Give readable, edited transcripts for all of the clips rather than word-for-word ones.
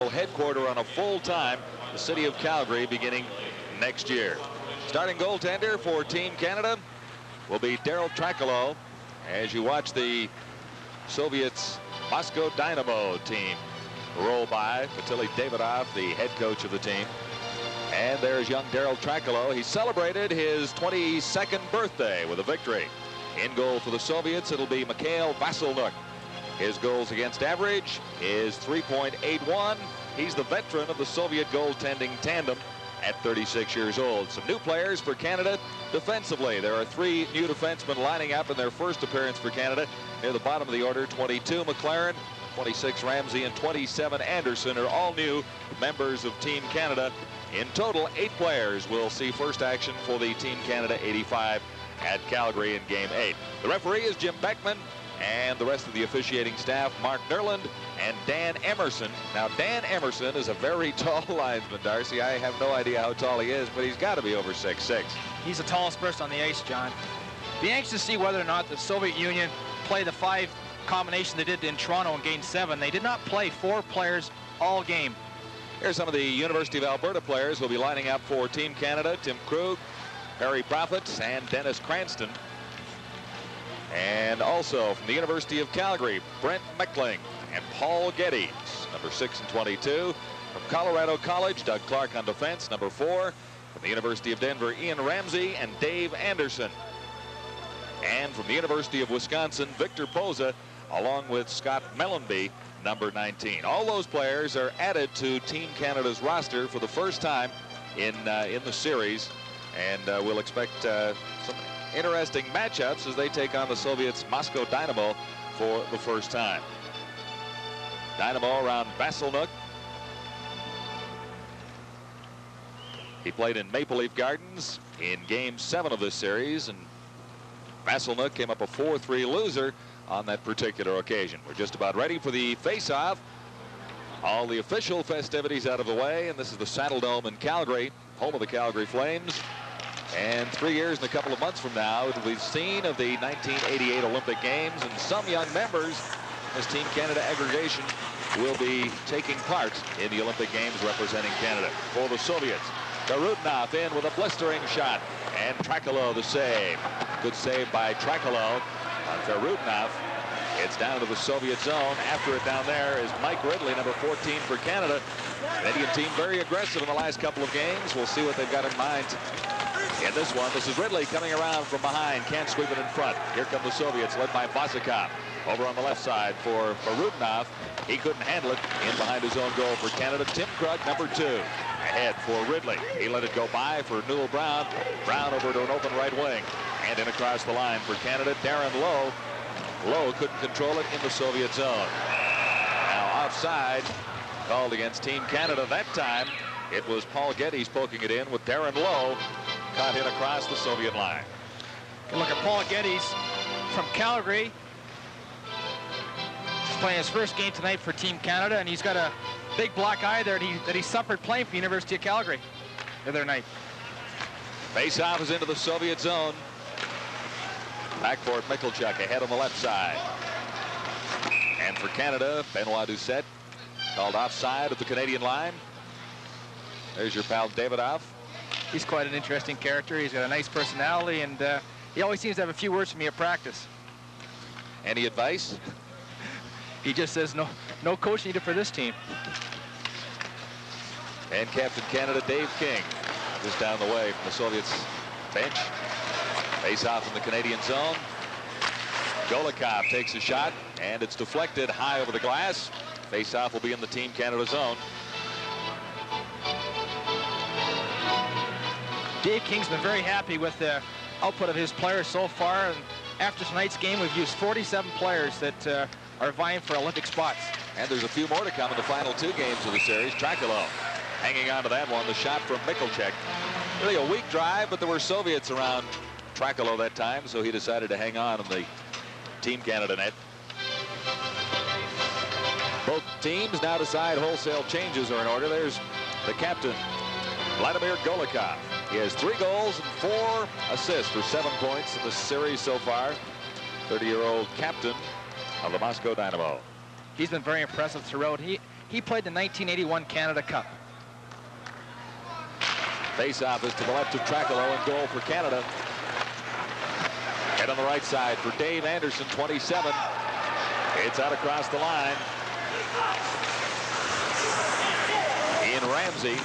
will headquarter on a full-time the city of Calgary beginning next year. Starting goaltender for Team Canada will be Daryl Trakalo as you watch the Soviets Moscow Dynamo team roll by. Vasily Davidov, the head coach of the team. And there's young Daryl Trakalo. He celebrated his 22nd birthday with a victory. In goal for the Soviets, it'll be Mikhail Vasilnuk. His goals against average is 3.81. He's the veteran of the Soviet goaltending tandem at 36 years old. Some new players for Canada defensively. There are 3 new defensemen lining up in their first appearance for Canada. Near the bottom of the order, 22 McLaren, 26 Ramsey, and 27 Anderson are all new members of Team Canada. In total, 8 players will see first action for the Team Canada 85 at Calgary in Game 8. The referee is Jim Beckman, and the rest of the officiating staff, Mark Nerland and Dan Emerson. Now, Dan Emerson is a very tall linesman, Darcy. I have no idea how tall he is, but he's got to be over 6'6". He's the tallest person on the ice, John. Be anxious to see whether or not the Soviet Union play the 5 combination they did in Toronto in Game 7. They did not play 4 players all game. Here's some of the University of Alberta players who will be lining up for Team Canada. Tim Krug, Harry Prophet, and Dennis Cranston. And also from the University of Calgary, Brent Meckling and Paul Geddes, number 6 and 22. From Colorado College, Doug Clark on defense, number 4. From the University of Denver, Ian Ramsey and Dave Anderson. And from the University of Wisconsin, Victor Poza, along with Scott Mellenby, number 19. All those players are added to Team Canada's roster for the first time in the series, and we'll expect some interesting matchups as they take on the Soviets' Moscow Dynamo for the first time. Dynamo around Vasilnuk. He played in Maple Leaf Gardens in Game 7 of this series, and Vasilnuk came up a 4-3 loser on that particular occasion. We're just about ready for the face-off. All the official festivities out of the way, and this is the Saddle Dome in Calgary, home of the Calgary Flames. And 3 years and a couple of months from now, it'll be the scene of the 1988 Olympic Games, and some young members of this Team Canada aggregation will be taking part in the Olympic Games representing Canada. For the Soviets, Garudnov in with a blistering shot, and Trakalo the save. Good save by Trakalo on Garudnov. It's down to the Soviet zone. After it down there is Mike Ridley, number 14 for Canada. Canadian team very aggressive in the last couple of games. We'll see what they've got in mind in this one. This is Ridley coming around from behind. Can't sweep it in front. Here come the Soviets, led by Vazikov. Over on the left side for Garudnov. He couldn't handle it. In behind his own goal for Canada. Tim Krug, number 2. Ahead for Ridley. He let it go by for Newell Brown. Brown over to an open right wing. And in across the line for Canada, Darren Lowe. Lowe couldn't control it in the Soviet zone. Now offside called against Team Canada that time. It was Paul Geddes poking it in with Darren Lowe caught hit across the Soviet line. And look at Paul Geddes from Calgary. He's playing his first game tonight for Team Canada, and he's got a big black eye there that he suffered playing for University of Calgary the other night. Face-off is into the Soviet zone. Back for Michalchuk ahead on the left side. And for Canada, Benoit Doucette called offside at the Canadian line. There's your pal Davidov. He's quite an interesting character. He's got a nice personality, and he always seems to have a few words for me at practice. Any advice? He just says no coach needed for this team. And Captain Canada Dave King just down the way from the Soviets bench. Face off in the Canadian zone. Golikov takes a shot, and it's deflected high over the glass. Face off will be in the Team Canada zone. Dave King's been very happy with the output of his players so far, and after tonight's game we've used 47 players that are vying for Olympic spots. And there's a few more to come in the final 2 games of the series. Trakalo hanging on to that one. The shot from Michalchuk. Really a weak drive, but there were Soviets around Trakalo that time, so he decided to hang on in the Team Canada net. Both teams now decide wholesale changes are in order. There's the captain, Vladimir Golikov. He has 3 goals and 4 assists for 7 points in the series so far. 30-year-old captain of the Moscow Dynamo. He's been very impressive throughout. He played the 1981 Canada Cup. Face-off is to the left of Trakalo, and goal for Canada. Head on the right side for Dave Anderson, 27. It's out across the line. Ian Ramsey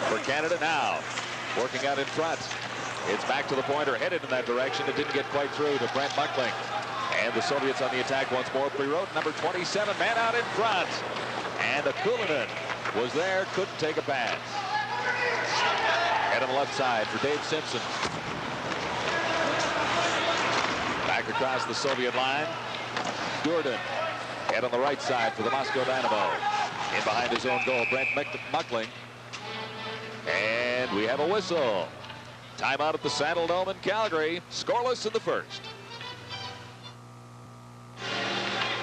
for Canada now. Working out in front. It's back to the pointer, headed in that direction. It didn't get quite through to Brent Muckling. And the Soviets on the attack once more. Pre-wrote number 27, man out in front. And Akulinen was there, couldn't take a pass. Head on the left side for Dave Simpson. Back across the Soviet line. Durden. Head on the right side for the Moscow Dynamo. In behind his own goal, Brent Muckling. And we have a whistle. Timeout at the Saddle Dome in Calgary. Scoreless in the first.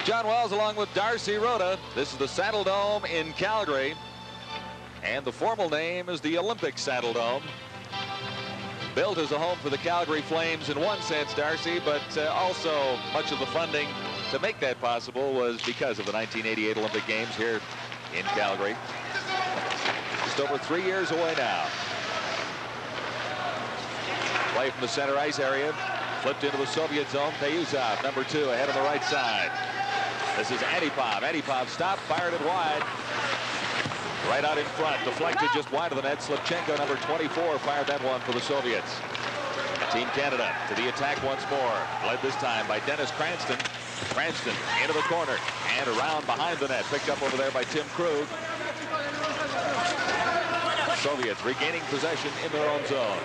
John Wells along with Darcy Rhoda. This is the Saddle Dome in Calgary. And the formal name is the Olympic Saddle Dome. Built as a home for the Calgary Flames in one sense, Darcy, but also much of the funding to make that possible was because of the 1988 Olympic Games here in Calgary. Just over 3 years away now. Play from the center ice area. Flipped into the Soviet zone. Payuzov, number 2, ahead on the right side. This is Antipov. Antipov stopped, fired it wide. Right out in front, deflected just wide of the net. Slivchenko, number 24, fired that one for the Soviets. Team Canada to the attack once more. Led this time by Dennis Cranston. Cranston into the corner and around behind the net. Picked up over there by Tim Krug. Soviets regaining possession in their own zone.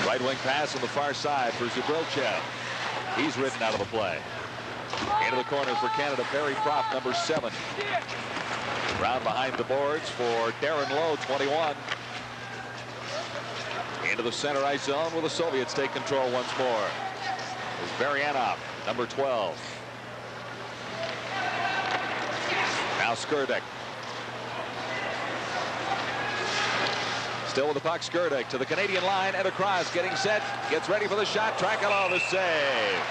Right wing pass on the far side for Zubrilchev. He's ridden out of the play. Into the corner for Canada, Barry Propp, number 7. Round behind the boards for Darren Lowe, 21. Into the center ice zone where the Soviets take control once more. Is Baryanov, number 12. Now Skurdek. Still with the puck, Skurdek to the Canadian line and across, getting set, gets ready for the shot. Trakalo, the save.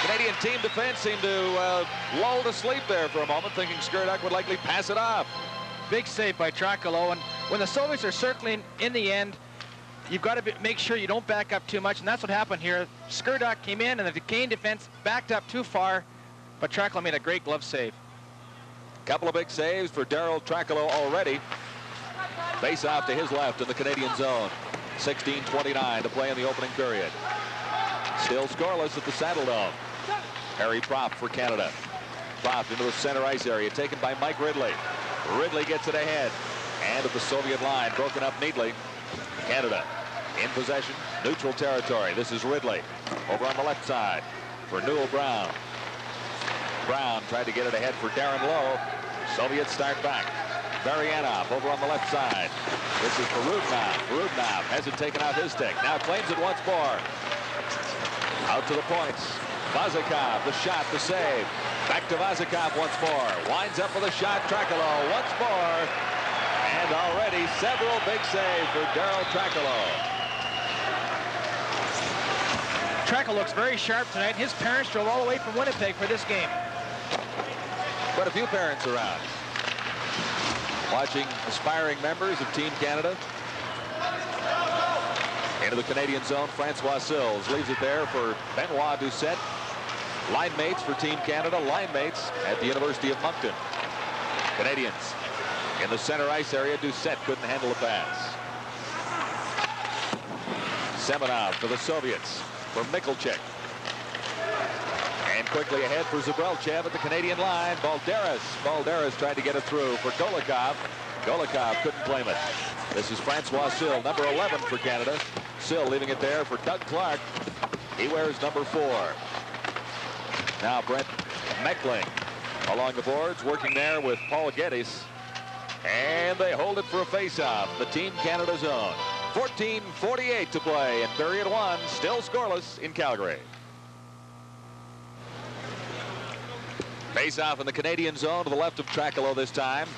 Canadian team defense seemed to lull to sleep there for a moment, thinking Skurdek would likely pass it off. Big save by Trakalo, and when the Soviets are circling in the end, you've got to make sure you don't back up too much, and that's what happened here. Skurdek came in, and the Canadian defense backed up too far, but Trakalo made a great glove save. Couple of big saves for Darryl Trakalo already. Face off to his left in the Canadian zone. 16:29 to play in the opening period. Still scoreless at the Saddle Dome. Harry Propp for Canada. Propp into the center ice area, taken by Mike Ridley. Ridley gets it ahead. And at the Soviet line, broken up neatly. Canada in possession, neutral territory. This is Ridley over on the left side for Newell Brown. Brown tried to get it ahead for Darren Lowe. Soviets start back. Baryanov over on the left side. This is for Rudnov. Rudnov hasn't taken out his stick. Now claims it once more. Out to the points. Vazikov, the shot, the save. Back to Vazikov once more. Winds up with a shot. Trakalo once more. And already several big saves for Darryl Trakalo. Trakalo looks very sharp tonight. His parents drove all the way from Winnipeg for this game. Quite a few parents around. Watching aspiring members of Team Canada. Into the Canadian zone, Francois Sills leaves it there for Benoit Doucette. Line mates for Team Canada, line mates at the University of Moncton. Canadians in the center ice area. Doucette couldn't handle the pass. Semenov for the Soviets for Mikulchik. And quickly ahead for Zubrilchev at the Canadian line. Balderas tried to get it through for Golikov. Golikov couldn't claim it. This is Francois Sill, number 11 for Canada. Sill leaving it there for Doug Clark. He wears number 4. Now Brent Meckling along the boards, working there with Paul Geddes. And they hold it for a face-off. The Team Canada zone. 14:48 to play in period 1. Still scoreless in Calgary. Face-off in the Canadian zone to the left of Trakalo this time.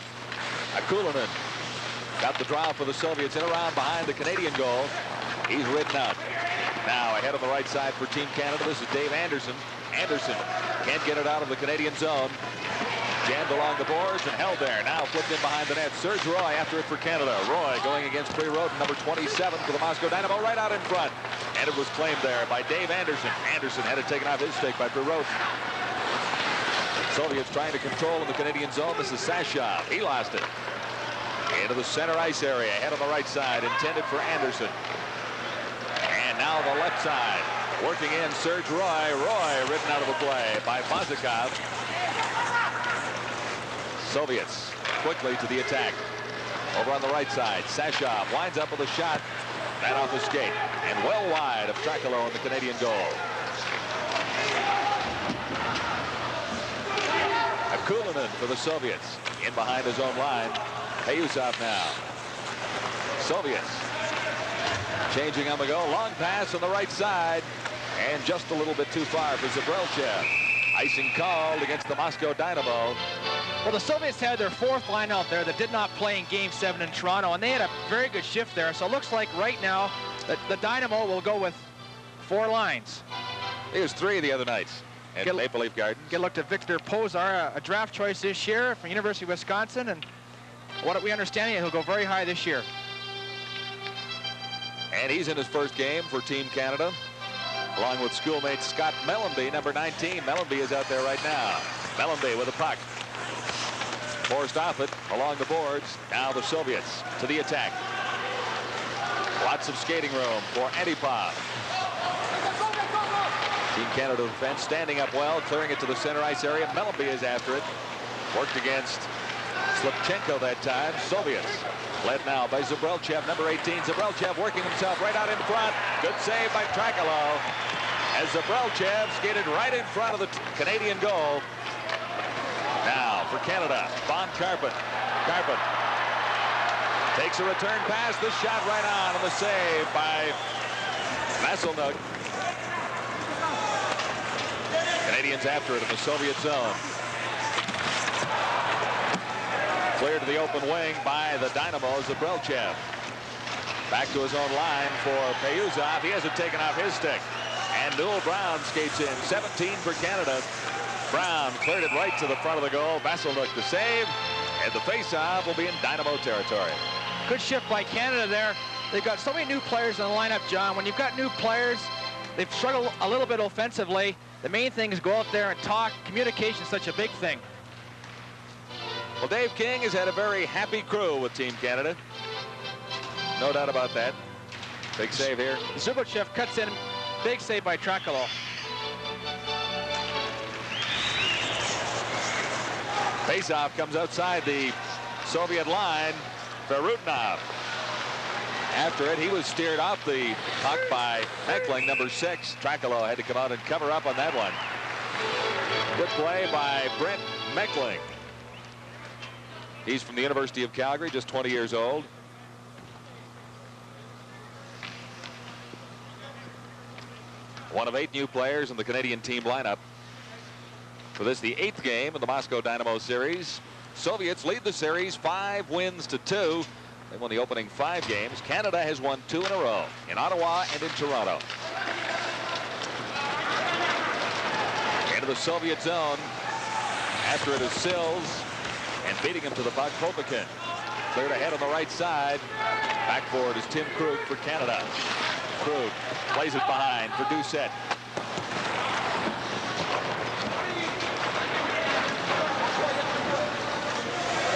Akulinen got the draw for the Soviets in around behind the Canadian goal. He's ridden out. Now ahead on the right side for Team Canada. This is Dave Anderson. Anderson can't get it out of the Canadian zone. Jammed along the boards and held there. Now flipped in behind the net. Serge Roy after it for Canada. Roy going against Clea Roden, number 27 for the Moscow Dynamo, right out in front. And it was claimed there by Dave Anderson. Anderson had it taken off his stick by Clea Roden. Soviets trying to control in the Canadian zone. This is Sashov. He lost it. Into the center ice area. Head on the right side. Intended for Anderson. And now the left side. Working in Serge Roy. Roy ridden out of the play by Bozikov. Soviets quickly to the attack. Over on the right side, Sashov winds up with a shot. That off the skate. And well wide of Trakalo in the Canadian goal. Akulinen for the Soviets. In behind his own line. Payusov now. Soviets changing on the go. Long pass on the right side. And just a little bit too far for Zabrelchev. Icing called against the Moscow Dynamo. Well, the Soviets had their fourth line out there that did not play in Game 7 in Toronto, and they had a very good shift there. So it looks like right now that the Dynamo will go with 4 lines. He was 3 the other night at Maple Leaf Gardens. Get a look at Victor Pozar, a draft choice this year from University of Wisconsin, and what we understand, he'll go very high this year. And he's in his first game for Team Canada, along with schoolmate Scott Mellenby, number 19. Mellenby is out there right now. Mellenby with a puck. Forced off it along the boards. Now the Soviets to the attack. Lots of skating room for Antipov. Team Canada defense standing up well, clearing it to the center ice area. Mellenby is after it. Worked against Slipchenko that time. Soviets led now by Zabrelchev, number 18. Zabrelchev working himself right out in front. Good save by Trakalo as Zabrelchev skated right in front of the Canadian goal. Now for Canada, Von Karpen. Karpen takes a return pass. The shot right on the save by Vasilnuk. Canadians after it in the Soviet zone. Cleared to the open wing by the Dynamo, Zabrelchev. Back to his own line for Payuzov. He hasn't taken off his stick. And Newell Brown skates in. 17 for Canada. Brown cleared it right to the front of the goal. Vasilnuk to save. And the faceoff will be in Dynamo territory. Good shift by Canada there. They've got so many new players in the lineup, John. When you've got new players, they've struggled a little bit offensively. The main thing is go out there and talk. Communication is such a big thing. Well, Dave King has had a very happy crew with Team Canada. No doubt about that. Big save here. Zubachев cuts in. Big save by Trakalo. Faceoff comes outside the Soviet line. Perutnov. After it, he was steered off the puck by Meckling, number 6. Trakalo had to come out and cover up on that one. Good play by Brent Meckling. He's from the University of Calgary, just 20 years old. One of 8 new players in the Canadian team lineup. For this, the 8th game of the Moscow Dynamo series. Soviets lead the series 5 wins to 2. They won the opening 5 games. Canada has won 2 in a row in Ottawa and in Toronto. Into the Soviet zone. After it is Sills. And beating him to the puck, Popikin. Cleared ahead on the right side. Back forward is Tim Krug for Canada. Krug plays it behind for Doucette.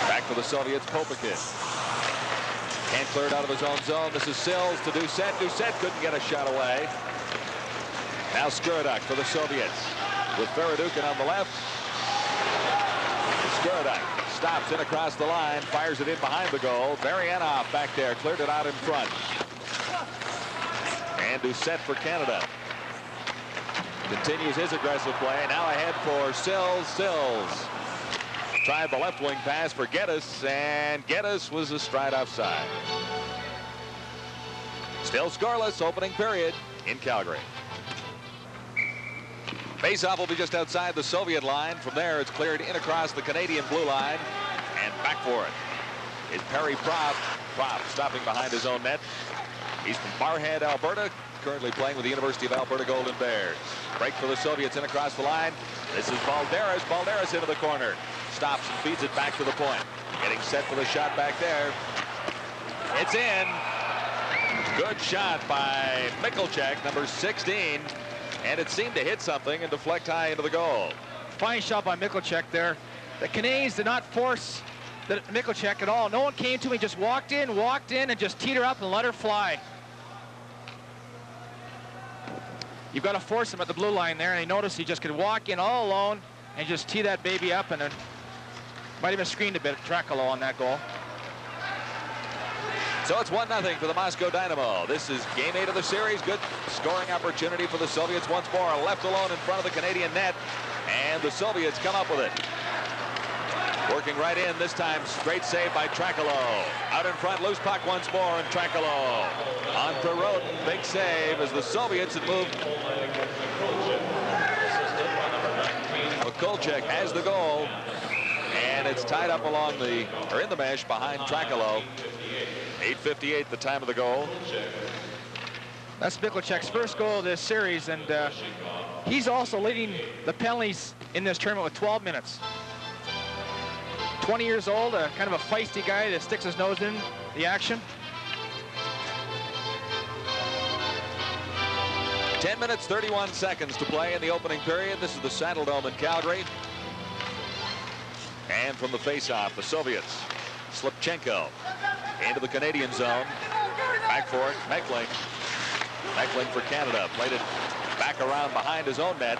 Back for the Soviets, Popikin. Can't clear it out of his own zone. This is Sills to Doucette. Doucette couldn't get a shot away. Now Skurduk for the Soviets. With Feradukin on the left. Skurduk stops in across the line, fires it in behind the goal. Marianov back there, cleared it out in front. And Doucette for Canada. Continues his aggressive play. Now ahead for Sills. Sills tried the left wing pass for Geddes, and Geddes was a stride offside. Still scoreless, opening period in Calgary. Faceoff will be just outside the Soviet line. From there, it's cleared in across the Canadian blue line. And back for it is Perry Prop. Prop stopping behind his own net. He's from Barhead, Alberta. currently playing with the University of Alberta Golden Bears. Break for the Soviets in across the line. This is Balderas. Balderas into the corner. Stops and feeds it back to the point. Getting set for the shot back there. It's in. Good shot by Michalczyk, number 16. And it seemed to hit something and deflect high into the goal. Fine shot by Michalczyk there. The Canadians did not force Michalczyk at all. No one came to him. He just walked in, and just teed her up and let her fly. You've got to force him at the blue line there, and he noticed he just could walk in all alone and just tee that baby up, and then might even screened a bit Trakalo on that goal. So it's 1-0 for the Moscow Dynamo. This is game 8 of the series. Good scoring opportunity for the Soviets once more. Left alone in front of the Canadian net, and the Soviets come up with it. Working right in, this time great save by Trakalo. Out in front, loose puck once more, and Trakalo on Perrotin. Big save as the Soviets had moved. Michalczyk has the goal, and it's tied up along the, or in the mesh behind Trakalo. 8:58 the time of the goal. That's Michalczyk's first goal of this series, and he's also leading the penalties in this tournament with 12 minutes. 20 years old, kind of a feisty guy that sticks his nose in the action. 10 minutes, 31 seconds to play in the opening period. This is the Saddle Dome in Calgary. And from the face-off, the Soviets. Slipchenko into the Canadian zone. Back for it, Meckling. Meckling for Canada. Played it back around behind his own net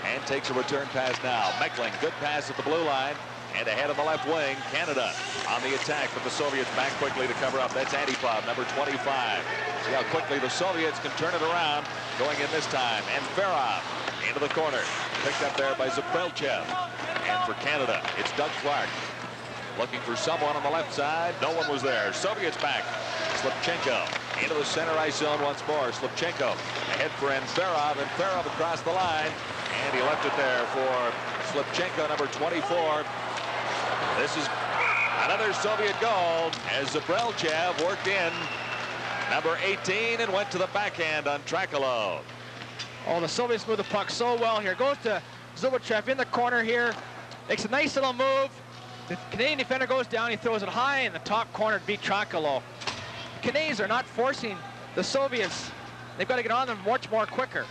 and takes a return pass now. Meckling, good pass at the blue line. And ahead of the left wing, Canada on the attack, but the Soviets back quickly to cover up. That's Antipov, number 25. See how quickly the Soviets can turn it around. Going in this time, and Ferrov into the corner. Picked up there by Zaprelchev. And for Canada, it's Doug Clark. Looking for someone on the left side. No one was there. Soviets back. Slipchenko into the center ice zone once more. Slipchenko ahead for Ferrov, and Ferrov across the line. And he left it there for Slipchenko, number 24. This is another Soviet goal as Zaprelchev worked in number 18 and went to the backhand on Trakalo. Oh, the Soviets move the puck so well here. Goes to Zaprelchev in the corner here. Makes a nice little move. The Canadian defender goes down. He throws it high in the top corner to beat Trakalo. The Canadians are not forcing the Soviets. They've got to get on them much more quicker.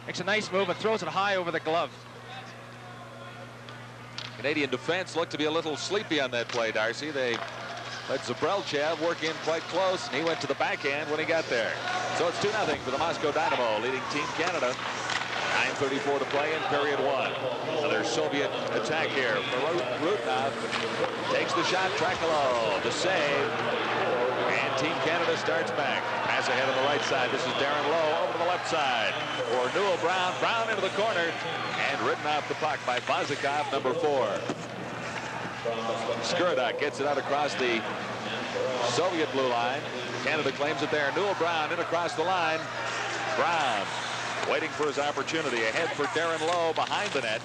Makes a nice move and throws it high over the glove. Canadian defense looked to be a little sleepy on that play, Darcy. They let Zaprelchev work in quite close, and he went to the backhand when he got there. So it's 2-0 for the Moscow Dynamo, leading Team Canada. 9:34 to play in period 1. Another Soviet attack here. Rutnov takes the shot. Trakalo, the save. And Team Canada starts back. Pass ahead on the right side. This is Darren Lowe over to the left side for Newell Brown. Brown into the corner. And ridden off the puck by Vazikov, number 4. Skurduk gets it out across the Soviet blue line. Canada claims it there. Newell Brown in across the line. Brown waiting for his opportunity. Ahead for Darren Lowe behind the net.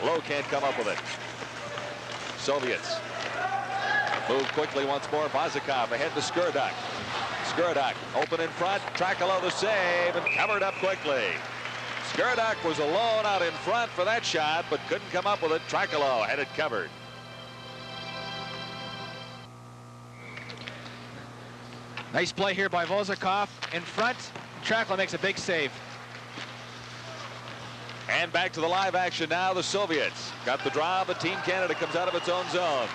Lowe can't come up with it. Soviets move quickly once more. Vazikov ahead to Skurduk. Skurduk open in front. Trakalo the save and covered up quickly. Skurduk was alone out in front for that shot, but couldn't come up with it. Trakalo had it covered. Nice play here by Vozakov in front. Trakalo makes a big save. And back to the live action now. The Soviets got the draw, but Team Canada comes out of its own zone.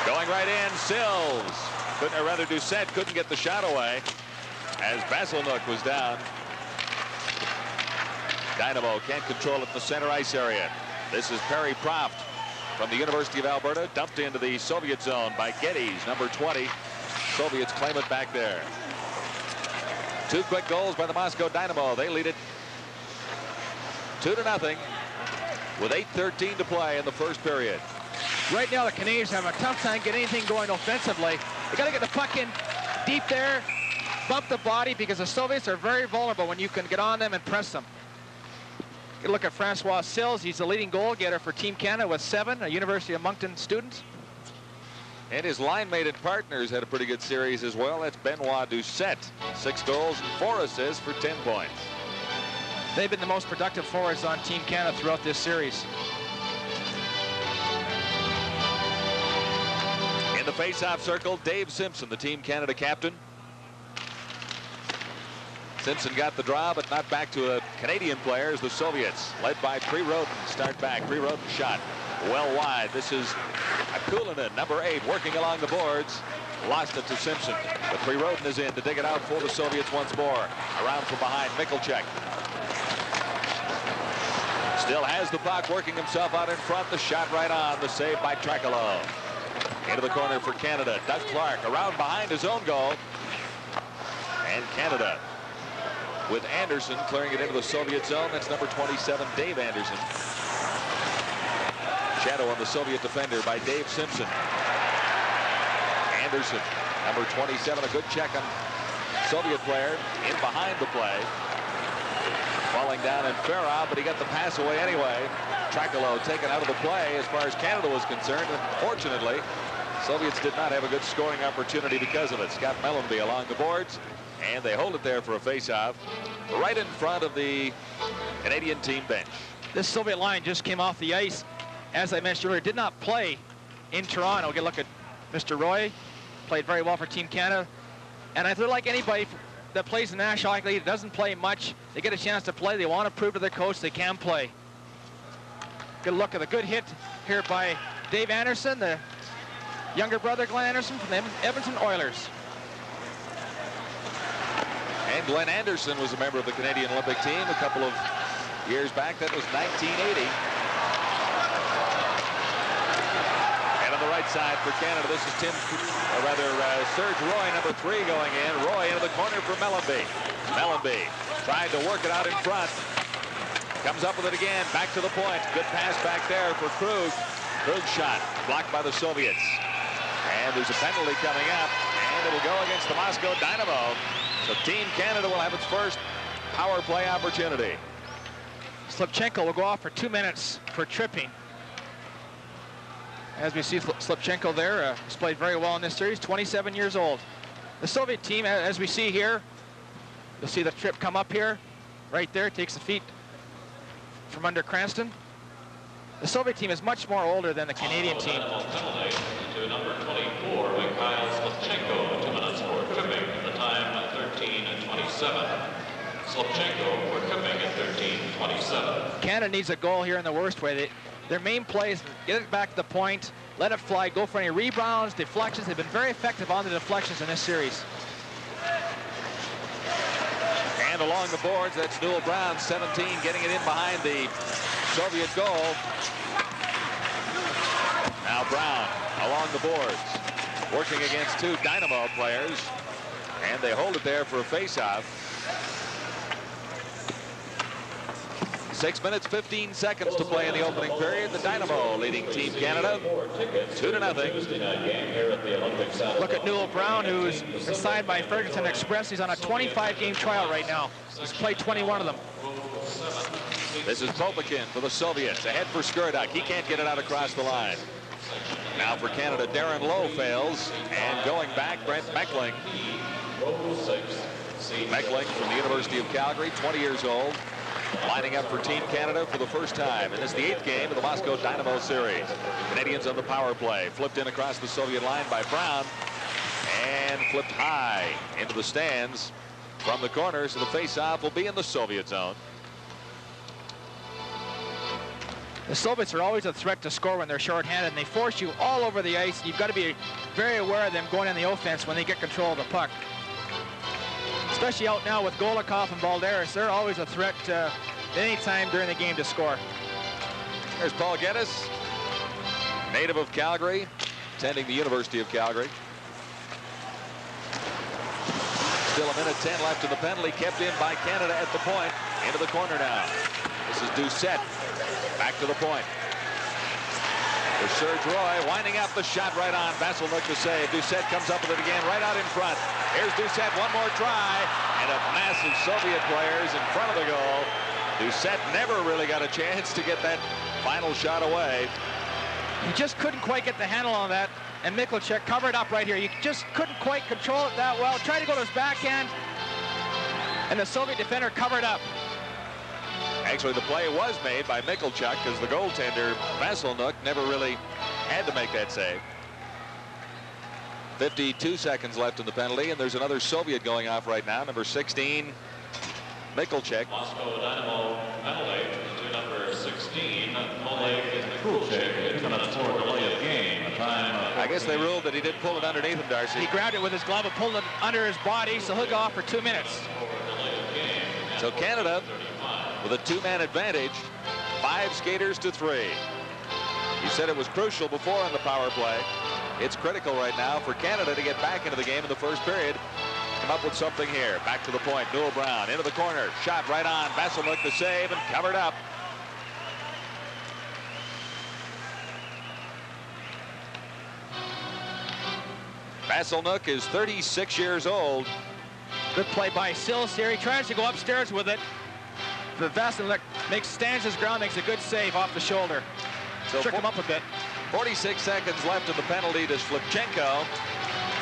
Going right in, Sills. Or rather, Doucette couldn't get the shot away as Vasilnuk was down. Dynamo can't control it in the center ice area. This is Perry Proft from the University of Alberta, dumped into the Soviet zone by Geddes, number 20. Soviets claim it back there. 2 quick goals by the Moscow Dynamo. They lead it 2-0 with 8:13 to play in the first period. Right now, the Canadians have a tough time getting anything going offensively. They got to get the puck in deep there, bump the body, because the Soviets are very vulnerable when you can get on them and press them. You look at Francois Sills. He's the leading goal getter for Team Canada with 7, a University of Moncton student. And his line mate and partners had a pretty good series as well. That's Benoit Doucette. 6 goals and 4 assists for 10 points. They've been the most productive forwards on Team Canada throughout this series. In the face-off circle, Dave Simpson, the Team Canada captain. Simpson got the draw, but not back to a Canadian player as the Soviets, led by Pre-Roden, start back. Pre-Roden shot well wide. This is Akulinen, number 8, working along the boards. Lost it to Simpson. But Pre-Roden is in to dig it out for the Soviets once more. Around from behind, Michalczyk. Still has the puck, working himself out in front. The shot right on, the save by Trakalo. Into the corner for Canada. Doug Clark around behind his own goal. And Canada with Anderson clearing it into the Soviet zone. That's number 27, Dave Anderson. Shadow on the Soviet defender by Dave Simpson. Anderson, number 27, a good check on Soviet player in behind the play. Falling down in Farah, but he got the pass away anyway. Trakalo taken out of the play as far as Canada was concerned. Unfortunately, Soviets did not have a good scoring opportunity because of it. Scott Mellenby along the boards, and they hold it there for a face-off right in front of the Canadian team bench. This Soviet line just came off the ice. As I mentioned earlier, did not play in Toronto. Get a look at Mr. Roy. Played very well for Team Canada. And I feel like anybody that plays in the National Hockey League doesn't play much, they get a chance to play. They want to prove to their coach they can play. Good look at the good hit here by Dave Anderson, the younger brother Glenn Anderson from the Edmonton Oilers. And Glenn Anderson was a member of the Canadian Olympic team a couple of years back. That was 1980. And on the right side for Canada, this is Serge Roy, number 3, going in. Roy into the corner for Mellenby. Mellenby tried to work it out in front. Comes up with it again, back to the point. Good pass back there for Krug. Krug shot blocked by the Soviets. And there's a penalty coming up, and it'll go against the Moscow Dynamo. So Team Canada will have its first power play opportunity. Slipchenko will go off for 2 minutes for tripping. As we see Slipchenko there, has played very well in this series, 27 years old. The Soviet team, as we see here, you'll see the trip come up here, right there, takes the feet from under Cranston. The Soviet team is much more older than the Canadian team. Penalty to number 24, Mikhail Slipchenko, 2 minutes for tripping, the time 13:27. Slipchenko for tripping at 13:27. Canada needs a goal here in the worst way. Their main play is get it back to the point, let it fly, go for any rebounds, deflections. They've been very effective on the deflections in this series. And along the boards, that's Newell Brown, 17, getting it in behind the Soviet goal. Now Brown along the boards, working against 2 Dynamo players, and they hold it there for a face-off. 6 minutes, 15 seconds to play in the opening period. The Dynamo leading Team Canada 2-0. Look at Newell Brown, who's been signed by Ferguson Express. He's on a 25-game trial right now. He's played 21 of them. This is Popikin for the Soviets. Ahead for Skurduk. He can't get it out across the line. Now for Canada, Darren Lowe fails. And going back, Brent Meckling. Meckling from the University of Calgary, 20 years old. Lining up for Team Canada for the first time. And this is the 8th game of the Moscow Dynamo series. Canadians on the power play. Flipped in across the Soviet line by Brown. And flipped high into the stands from the corner. So the face-off will be in the Soviet zone. The Soviets are always a threat to score when they're shorthanded, and they force you all over the ice. You've got to be very aware of them going on the offense when they get control of the puck. Especially out now with Golikov and Balderas, they're always a threat at any time during the game to score. There's Paul Geddes, native of Calgary, attending the University of Calgary. Still a minute 10 left in the penalty, kept in by Canada at the point. Into the corner now. This is Doucette. Back to the point. There's Serge Roy winding up the shot right on. Vassilnook to save. Doucette comes up with it again right out in front. Here's Doucette, one more try. And a massive Soviet players in front of the goal. Doucette never really got a chance to get that final shot away. He just couldn't quite get the handle on that. and Mikulchek covered up right here. You just couldn't quite control it that well. Tried to go to his backhand, and the Soviet defender covered up. Actually, the play was made by Mikulchek because the goaltender, Vasilnuk, never really had to make that save. 52 seconds left in the penalty, and there's another Soviet going off right now, number 16, Mikulchek. Moscow Dynamo penalty to number 16, Oleg Mikulchek. 2 minutes for delay of game. A time I guess they ruled that he did pull it underneath him, Darcy. He grabbed it with his glove and pulled it under his body, so he'll go off for 2 minutes. So Canada with a 2-man advantage, 5 skaters to 3. He said it was crucial before on the power play. It's critical right now for Canada to get back into the game in the first period. Come up with something here. Back to the point. Newell Brown into the corner. Shot right on. Vasilnuk the save and covered up. Vasilnuk is 36 years old. Good play by Sills here. He tries to go upstairs with it. The Vasilnuk stands his ground, makes a good save off the shoulder. So Trick him up a bit. 46 seconds left in the penalty to Slipchenko.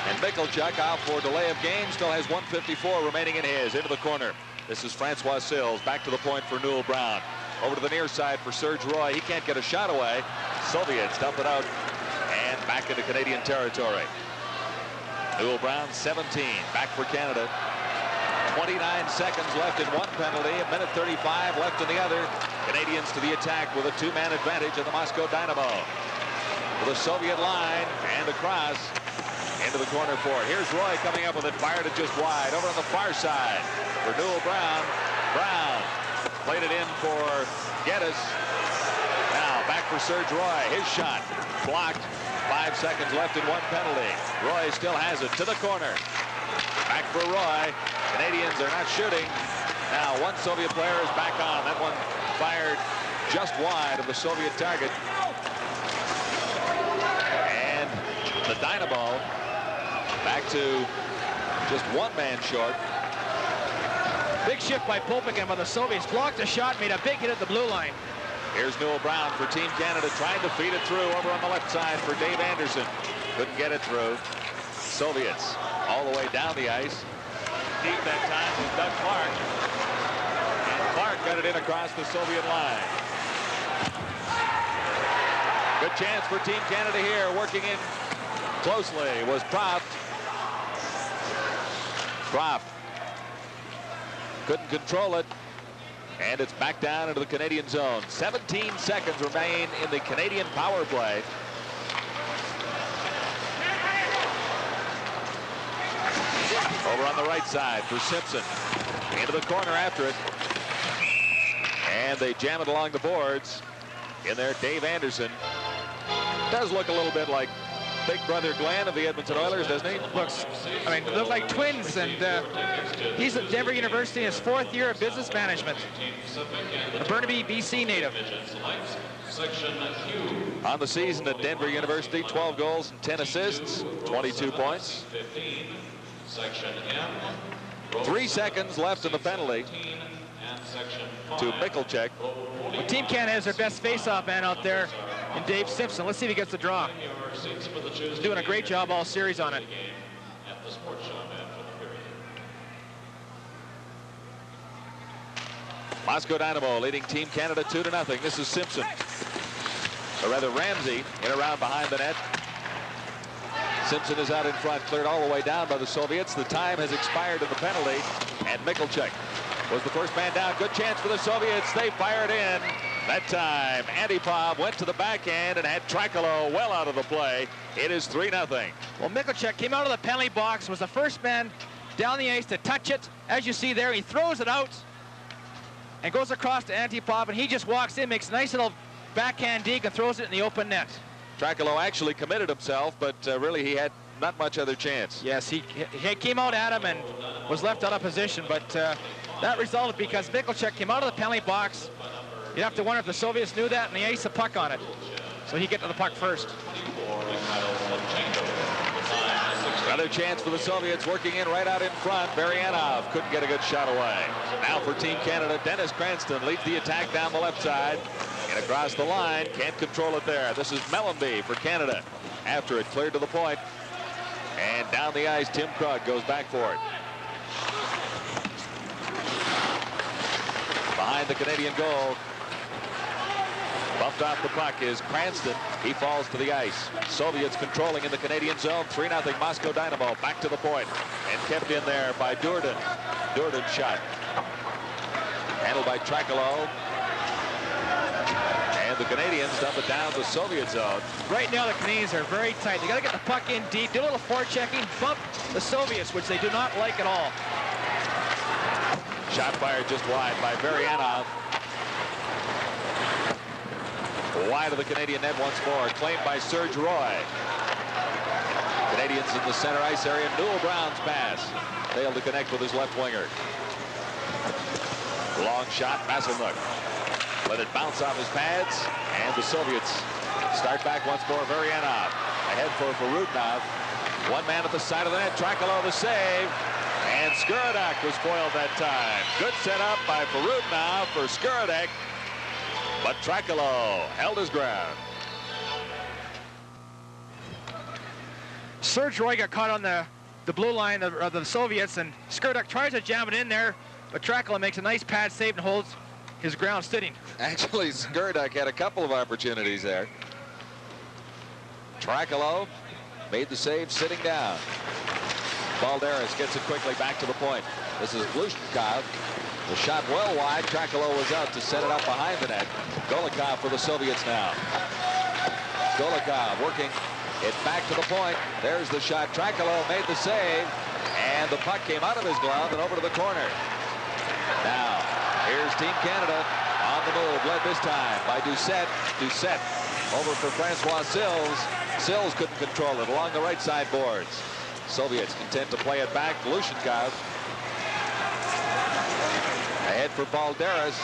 And Mikulchek out for delay of game. Still has 1:54 remaining in his. Into the corner. This is Francois Sills. Back to the point for Newell Brown. Over to the near side for Serge Roy. He can't get a shot away. Soviets dump it out and back into Canadian territory. Newell Brown 17. Back for Canada. 29 seconds left in one penalty. 1:35 left in the other. Canadians to the attack with a 2-man advantage of the Moscow Dynamo. With a Soviet line and across into the corner for it. Here's Roy coming up with it. Fired it just wide. Over on the far side for Newell Brown. Brown played it in for Geddes. Now back for Serge Roy. His shot blocked. 5 seconds left in one penalty. Roy still has it to the corner. Back for Roy. Canadians are not shooting. Now one Soviet player is back on. That one fired just wide of the Soviet target. And the Dynamo back to just 1 man short. Big shift by Popkin, but the Soviets blocked the shot, made a big hit at the blue line. Here's Newell Brown for Team Canada trying to feed it through over on the left side for Dave Anderson. Couldn't get it through. Soviets all the way down the ice. Deep that time was Doug Clark. And Clark got it in across the Soviet line. Good chance for Team Canada here. Working in closely was Proft. Proft couldn't control it. And it's back down into the Canadian zone. 17 seconds remain in the Canadian power play. Over on the right side for Simpson. Into the corner after it. And they jam it along the boards. In there, Dave Anderson. Does look a little bit like big brother Glenn of the Edmonton Oilers, doesn't he? Looks, I mean, look like twins, and he's at Denver University in his 4th year of business management. A Burnaby, BC native. On the season at Denver University, 12 goals and 10 assists, 22 points. 3 seconds left in the penalty to Mikulchek. Well, Team Canada has their best face-off man out there in Dave Simpson. Let's see if he gets the draw. He's doing a great job all series on it. Moscow Dynamo leading Team Canada 2-0. This is Simpson. Or rather Ramsey in around behind the net. Simpson is out in front, cleared all the way down by the Soviets. The time has expired in the penalty, and Mikulchek was the first man down. Good chance for the Soviets. They fired in. That time, Antipov went to the backhand and had Tricolo well out of the play. It is 3-0. Well, Mikulchek came out of the penalty box, was the first man down the ice to touch it. As you see there, he throws it out and goes across to Antipov, and he just walks in, makes a nice little backhand deke and throws it in the open net. Tricolo actually committed himself, but really he had not much other chance. Yes, he came out at him and was left out of position, but that resulted because Mikulchek came out of the penalty box. You'd have to wonder if the Soviets knew that, and they iced the puck on it. So he get to the puck first. Another chance for the Soviets, working in right out in front. Baryanov couldn't get a good shot away. Now for Team Canada, Dennis Cranston leads the attack down the left side. And across the line, can't control it there. This is Mellenby for Canada. after it cleared to the point. And down the ice, Tim Krug goes back for it. Behind the Canadian goal. Bumped off the puck is Cranston. He falls to the ice. Soviets controlling in the Canadian zone. 3-0 Moscow Dynamo. Back to the point. And kept in there by Durden. Durden shot. Handled by Trakalo. And the Canadians dump it down the Soviet zone. Right now the Canadians are very tight. They got to get the puck in deep, do a little forechecking, bump the Soviets, which they do not like at all. Shot fired just wide by Varyanov. Wide of the Canadian net once more. Claimed by Serge Roy. Canadians in the center ice area. Newell Brown's pass. Failed to connect with his left winger. Long shot. Vassilnuk. Let it bounce off his pads. And the Soviets start back once more. Varyanov. Ahead for Farudnov. One man at the side of the net. Trakalo the save. And Skuradek was foiled that time. Good setup by Farudnov for Skuradek. But Trakalo held his ground. Serge Roy got caught on the blue line of the Soviets, and Skuradek tries to jam it in there, but Trakalo makes a nice pad save and holds his ground sitting. Actually, Skuradek had a couple of opportunities there. Trakalo made the save sitting down. Balderas gets it quickly back to the point. This is Glushnikov. The shot well wide. Trakalo was out to set it up behind the net. Golikov for the Soviets now. Golikov working it back to the point. There's the shot. Trakalo made the save. And the puck came out of his glove and over to the corner. Now, here's Team Canada on the move. Led this time by Doucette. Doucette over for Francois Sills. Sills couldn't control it along the right side boards. Soviets content to play it back. Glushenkov. Ahead for Balderas.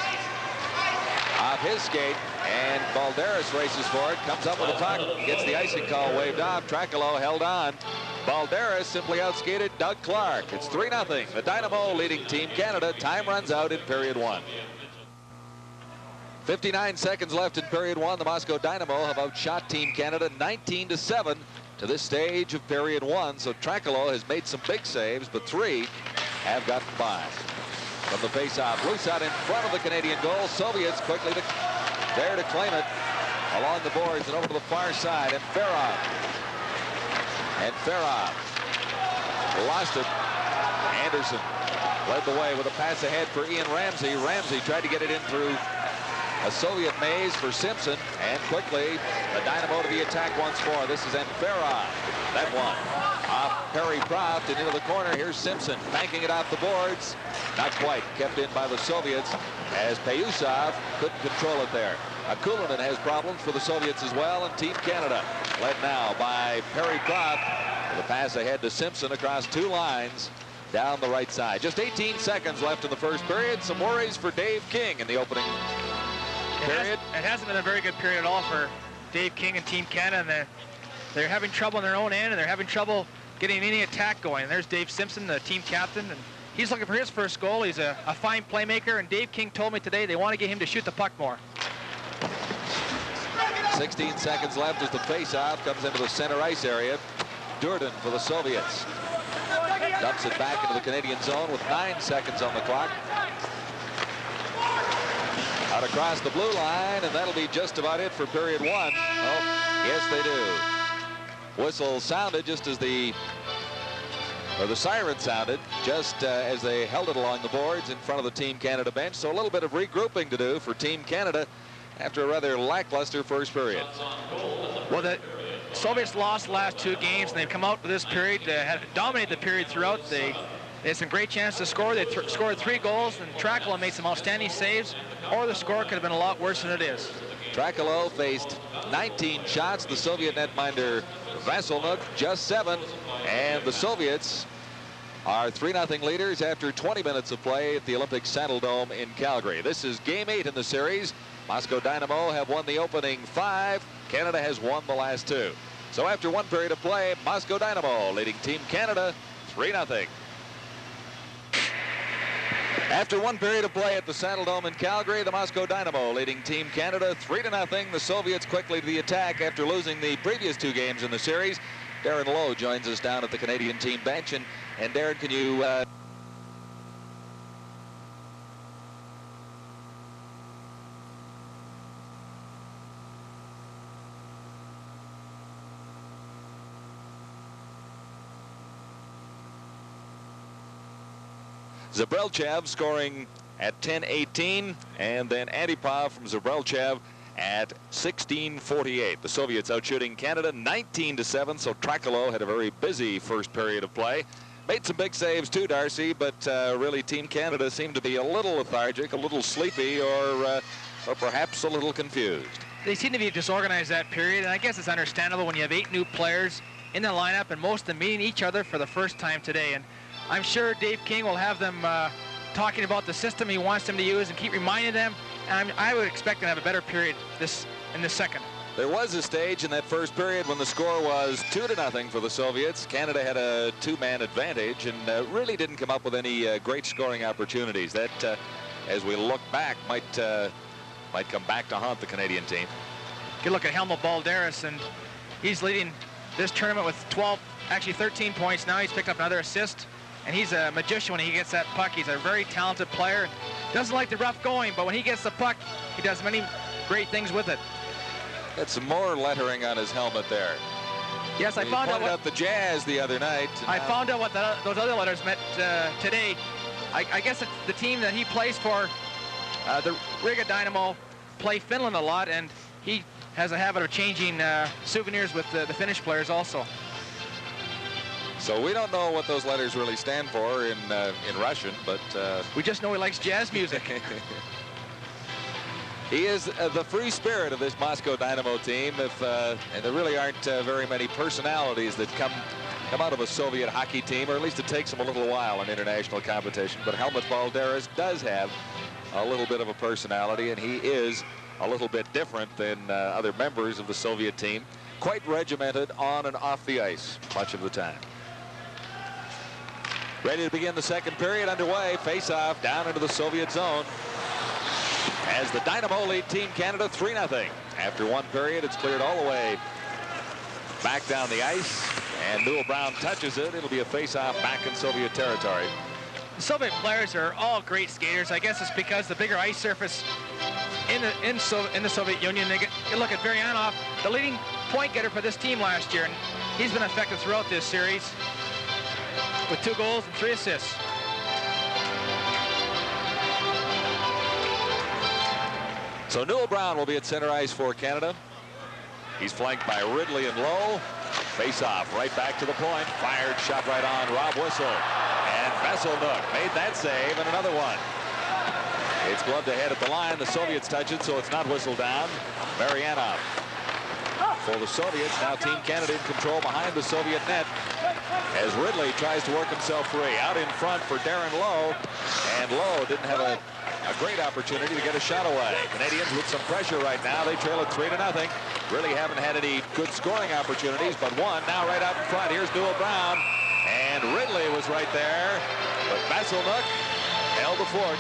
Off his skate, and Balderas races for it. Comes up with a puck. Gets the icing call waved off. Trakalo held on. Balderas simply outskated Doug Clark. It's 3-0. The Dynamo leading Team Canada. Time runs out in period 1. 59 seconds left in period 1. The Moscow Dynamo have outshot Team Canada 19-7 to this stage of period 1. So Trakalo has made some big saves, but 3 have gotten by. From the face-off, loose out in front of the Canadian goal. Soviets quickly there to claim it along the boards and over to the far side. And Ferrov lost it. Anderson led the way with a pass ahead for Ian Ramsey. Ramsey tried to get it in through a Soviet maze for Simpson, and quickly the Dynamo to the attack once more. This is Ferrov. That one off Perry Proft and into the corner. Here's Simpson banking it off the boards. Not quite. Kept in by the Soviets as Payusov couldn't control it there. Akulinen has problems for the Soviets as well, and Team Canada led now by Perry Proft with a pass ahead to Simpson across 2 lines down the right side. Just 18 seconds left in the first period. Some worries for Dave King in the opening period. It hasn't been a very good period at all for Dave King and Team Canada, and they're having trouble on their own end, and they're having trouble getting any attack going. And there's Dave Simpson, the team captain, and he's looking for his first goal. He's a fine playmaker, and Dave King told me today they want to get him to shoot the puck more. 16 seconds left as the face-off comes into the center ice area. Durden for the Soviets. Dumps it back into the Canadian zone with 9 seconds on the clock. Out across the blue line, and that'll be just about it for period 1. Oh, yes, they do. Whistle sounded just as the siren sounded just as they held it along the boards in front of the Team Canada bench. So a little bit of regrouping to do for Team Canada after a rather lackluster first period. Well, the Soviets lost the last 2 games, and they've come out to this period, had dominated the period throughout. They had some great chances to score. They scored 3 goals, and Trakalo made some outstanding saves, or the score could have been a lot worse than it is. Trakalo faced 19 shots. The Soviet netminder Vassilnuk just 7, and the Soviets are 3-0 leaders after 20 minutes of play at the Olympic Saddledome in Calgary. This is Game 8 in the series. Moscow Dynamo have won the opening 5. Canada has won the last 2. So after 1 period of play, Moscow Dynamo leading Team Canada 3-0. After one period of play at the Saddle Dome in Calgary, the Moscow Dynamo leading Team Canada 3-0. The Soviets quickly to the attack after losing the previous 2 games in the series. Darren Lowe joins us down at the Canadian team bench. And Darren, can you... Zabrelchev scoring at 10:18, and then Antipov from Zabrelchev at 16:48. The Soviets out shooting Canada 19-7, so Trakalo had a very busy first period of play. Made some big saves too, Darcy, but really Team Canada seemed to be a little lethargic, a little sleepy, or perhaps a little confused. They seem to be disorganized that period, and I guess it's understandable when you have 8 new players in the lineup and most of them meeting each other for the first time today. And I'm sure Dave King will have them talking about the system he wants them to use and keep reminding them. And I would expect them to have a better period in the second. There was a stage in that first period when the score was 2-0 for the Soviets. Canada had a 2-man advantage and really didn't come up with any great scoring opportunities. That, as we look back, might come back to haunt the Canadian team. Good look at Helmut Balderas, and he's leading this tournament with 13 points now. He's picked up another assist. And he's a magician when he gets that puck. He's a very talented player. Doesn't like the rough going, but when he gets the puck, he does many great things with it. Got some more lettering on his helmet there. Yes, I found out the Jazz the other night. I found out what those other letters meant today. I guess it's the team that he plays for, the Riga Dynamo, play Finland a lot, and he has a habit of changing souvenirs with the Finnish players also. So we don't know what those letters really stand for in Russian, but we just know he likes jazz music. He is the free spirit of this Moscow Dynamo team. And there really aren't very many personalities that come out of a Soviet hockey team, or at least it takes them a little while in international competition. But Helmut Balderas does have a little bit of a personality, and he is a little bit different than other members of the Soviet team. Quite regimented on and off the ice much of the time. Ready to begin the second period underway. Face-off down into the Soviet zone as the Dynamo lead Team Canada 3-0. After one period, it's cleared all the way back down the ice, and Newell Brown touches it. It'll be a face-off back in Soviet territory. The Soviet players are all great skaters. I guess it's because the bigger ice surface in the Soviet Union. You look at Varyanov, the leading point getter for this team last year, and he's been effective throughout this series, with 2 goals and 3 assists. So Newell Brown will be at center ice for Canada. He's flanked by Ridley and Lowe. Face off right back to the point. Fired shot right on Rob Whistle. And Vasselnook made that save, and another one. It's gloved ahead at the line. The Soviets touch it, so it's not whistled down. Marianov for the Soviets. Now Team Canada in control behind the Soviet net as Ridley tries to work himself free. Out in front for Darren Lowe, and Lowe didn't have a great opportunity to get a shot away. Canadians with some pressure right now. They trail it 3-0. Really haven't had any good scoring opportunities, but one now right out in front. Here's Newell Brown, and Ridley was right there, but Vasselnook held the fort.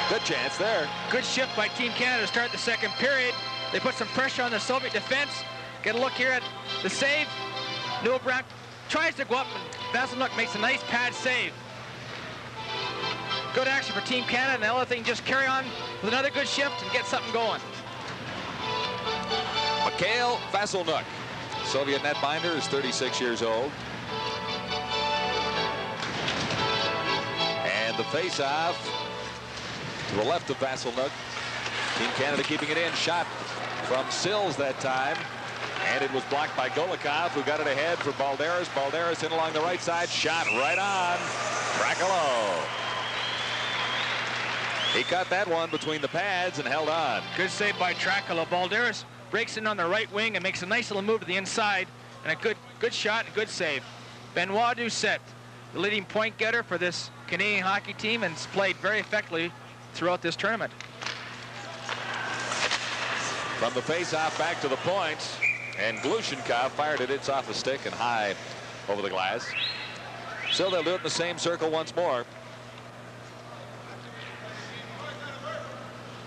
Good chance there. Good shift by Team Canada to start the second period. They put some pressure on the Soviet defense. Get a look here at the save. Newell Brown tries to go up, and Vasselnook makes a nice pad save. Good action for Team Canada, and the other thing, just carry on with another good shift and get something going. Mikhail Vasselnook, Soviet netminder, is 36 years old. And the face-off to the left of Vasselnook. Team Canada keeping it in. Shot from Sills that time. And it was blocked by Golikov, who got it ahead for Balderas. Balderas in along the right side. Shot right on. Trakalo. He caught that one between the pads and held on. Good save by Trakalo. Balderas breaks in on the right wing and makes a nice little move to the inside. And a good shot and good save. Benoit Doucette, the leading point getter for this Canadian hockey team, and has played very effectively throughout this tournament. From the face-off back to the point, and Glushenkov fired it. It's off the stick and high over the glass. So they'll do it in the same circle once more.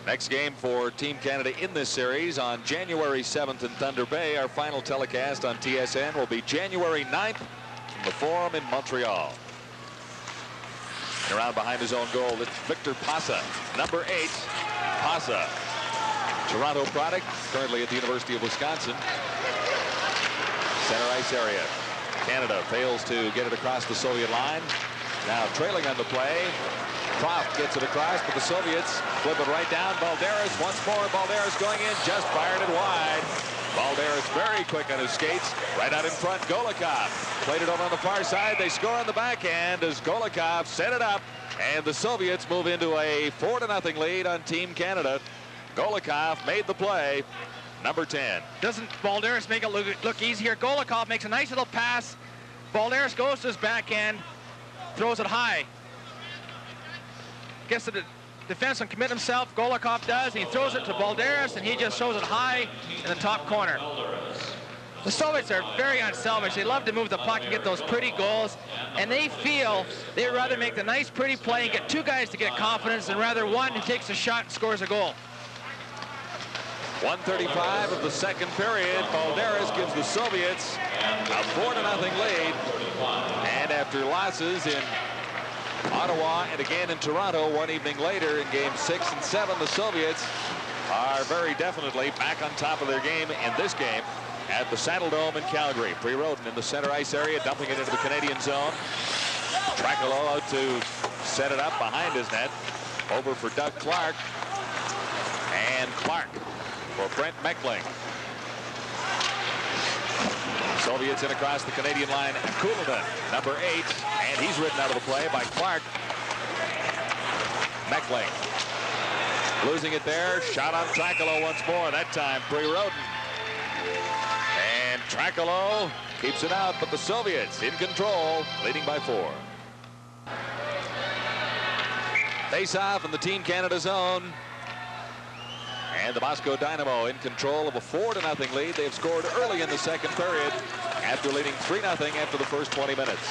Next game for Team Canada in this series on January 7th in Thunder Bay. Our final telecast on TSN will be January 9th from the Forum in Montreal. And around behind his own goal, it's Victor Pasa, number 8. Pasa, Toronto product, currently at the University of Wisconsin. Center ice area. Canada fails to get it across the Soviet line. Now trailing on the play. Croft gets it across, but the Soviets flip it right down. Balderas once more. Balderas going in, just fired it wide. Balderas very quick on his skates. Right out in front, Golikov. Played it over on the far side. They score on the backhand as Golikov set it up. And the Soviets move into a 4-0 lead on Team Canada. Golikov made the play. Number 10. Doesn't Balderas make it look easy here? Golikov makes a nice little pass. Balderas goes to his backhand, throws it high. Gets the defenseman commit himself. Golikov does, and he throws it to Balderas, and he just throws it high in the top corner. The Soviets are very unselfish. They love to move the puck and get those pretty goals, and they feel they'd rather make the nice, pretty play and get two guys to get confidence than rather one who takes a shot and scores a goal. 1:35 of the second period. Balderas gives the Soviets a 4-0 lead. And after losses in Ottawa and again in Toronto one evening later in games 6 and 7, the Soviets are very definitely back on top of their game in this game at the Saddledome in Calgary. Pre-Roden in the center ice area, dumping it into the Canadian zone. Tracolo out to set it up behind his net. Over for Doug Clark. And Clark for Brent Meckling. Soviets in across the Canadian line. Kulinen, number 8, and he's ridden out of the play by Clark. Meckling losing it there. Shot on Tracolo once more. That time Pre-Roden. And Tracolo keeps it out, but the Soviets in control, leading by 4. Face-off in the Team Canada zone. And the Moscow Dynamo in control of a 4-0 lead. They've scored early in the second period after leading 3-0 after the first 20 minutes.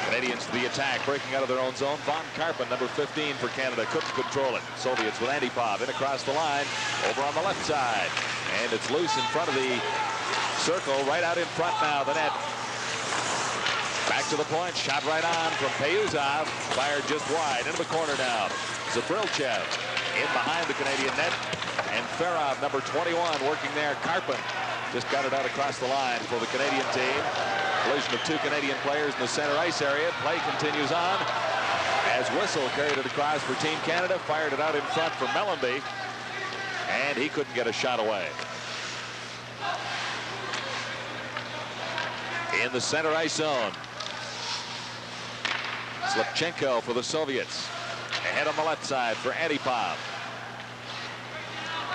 Canadians to the attack, breaking out of their own zone. Von Karpen, number 15 for Canada, couldn't control it. Soviets with Antipov in across the line, over on the left side. And it's loose in front of the circle, right out in front now, the net. Back to the point, shot right on from Payuzov, fired just wide, into the corner now. Zabrilchev in behind the Canadian net. And Ferrov, number 21, working there. Karpen just got it out across the line for the Canadian team. Collision of 2 Canadian players in the center ice area. Play continues on as Whistle carried it across for Team Canada. Fired it out in front for Mellenby. And he couldn't get a shot away. In the center ice zone. Slipchenko for the Soviets. Ahead on the left side for Antipov.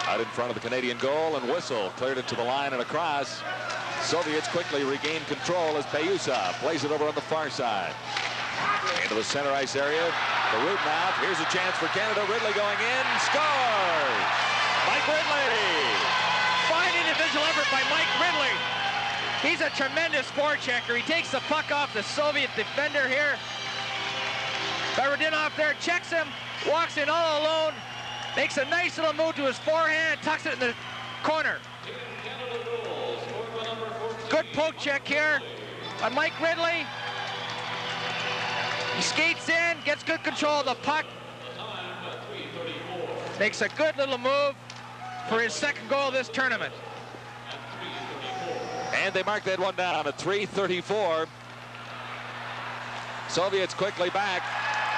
Out in front of the Canadian goal, and Whistle cleared it to the line and across. Soviets quickly regain control as Payuzov plays it over on the far side. Into the center ice area. The root now. Here's a chance for Canada. Ridley going in. Scores! Mike Ridley! Fine individual effort by Mike Ridley. He's a tremendous forechecker. He takes the puck off the Soviet defender here. Baradinov there checks him, walks in all alone, makes a nice little move to his forehand, tucks it in the corner. Good poke check here by Mike Ridley. He skates in, gets good control of the puck. Makes a good little move for his second goal of this tournament. And they mark that one down at 3:34. Soviets quickly back.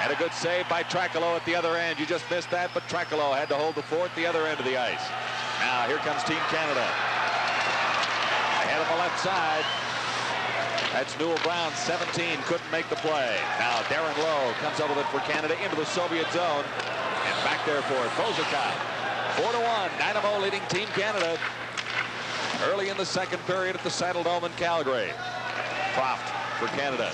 And a good save by Tracolo at the other end. You just missed that, but Tracolo had to hold the fort the other end of the ice. Now here comes Team Canada. Ahead on the left side. That's Newell Brown, 17, couldn't make the play. Now Darren Lowe comes up with it for Canada into the Soviet zone. And back there for it, Bozakov. 4-1, Dynamo leading Team Canada. Early in the second period at the Saddledome in Calgary. Croft for Canada.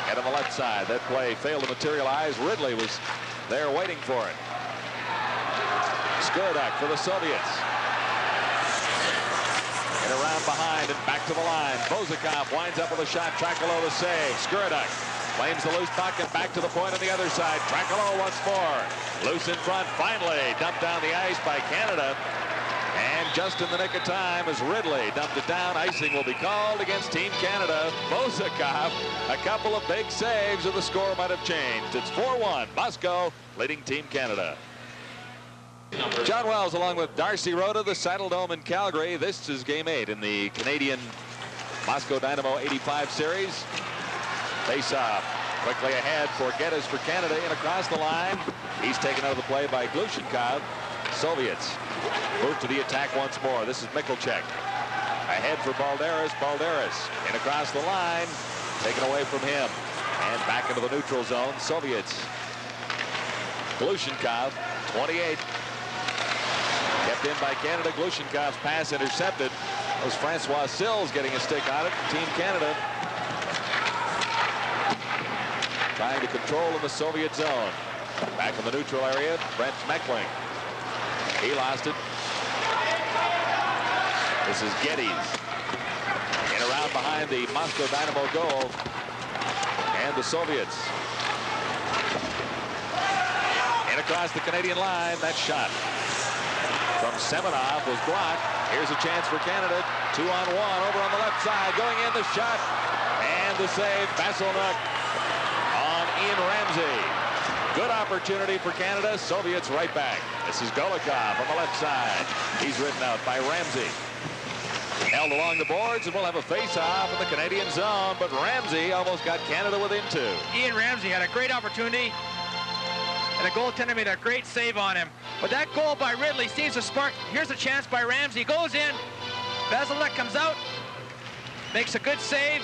Head on the left side. That play failed to materialize. Ridley was there waiting for it. Skirdak for the Soviets. And around behind and back to the line. Bozakov winds up with a shot. Tracolo to save. Skirdak Claims the loose puck and back to the point on the other side. Trakalo once more. Loose in front, finally dumped down the ice by Canada. And just in the nick of time as Ridley dumped it down. Icing will be called against Team Canada. Bozakov, a couple of big saves and the score might have changed. It's 4-1. Moscow leading Team Canada. John Wells along with Darcy Rhoda, the Saddle Dome in Calgary. This is Game 8 in the Canadian Moscow Dynamo 85 series. Face-off. Quickly ahead for Geddes for Canada and across the line. He's taken out of the play by Glushenkov. Soviets move to the attack once more. This is Mikulchek. Ahead for Balderas. Balderas in across the line. Taken away from him. And back into the neutral zone. Soviets. Glushenkov, 28. Kept in by Canada. Glushenkov's pass intercepted. It was Francois Sills getting a stick on it. Team Canada trying to control in the Soviet zone. Back in the neutral area, Brent Meckling. He lost it. This is Geddes. In around behind the Moscow Dynamo goal. And the Soviets. In across the Canadian line, that shot from Semenov was blocked. Here's a chance for Canada. 2-on-1 over on the left side. Going in the shot. And the save. Vasilnuk on Ian Ramsey. Good opportunity for Canada. Soviets right back. This is Golikov on the left side. He's ridden out by Ramsey. Held along the boards, and we'll have a face-off in the Canadian zone, but Ramsey almost got Canada within 2. Ian Ramsey had a great opportunity, and the goaltender made a great save on him. But that goal by Ridley seems to spark. Here's a chance by Ramsey. Goes in. Vasilnuk comes out. Makes a good save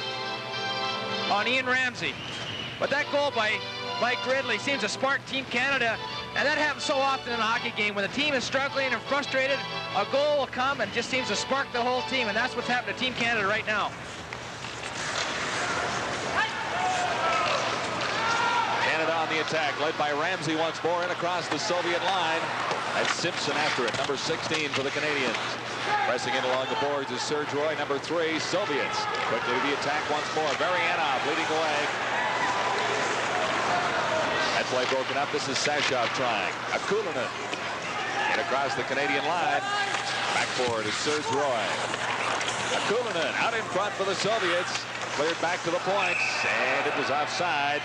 on Ian Ramsey. But that goal by Mike Ridley seems to spark Team Canada. And that happens so often in a hockey game. When the team is struggling and frustrated, a goal will come and just seems to spark the whole team. And that's what's happened to Team Canada right now. Canada on the attack, led by Ramsey once more in across the Soviet line. That's Simpson after it, number 16 for the Canadians. Pressing in along the boards is Serge Roy, number 3, Soviets. Quickly to the attack once more. Varianov leading away. That play broken up. This is Sashov trying. Akulinen in across the Canadian line. Back forward is Serge Roy. Akulinen out in front for the Soviets. Cleared back to the points, and it was offside.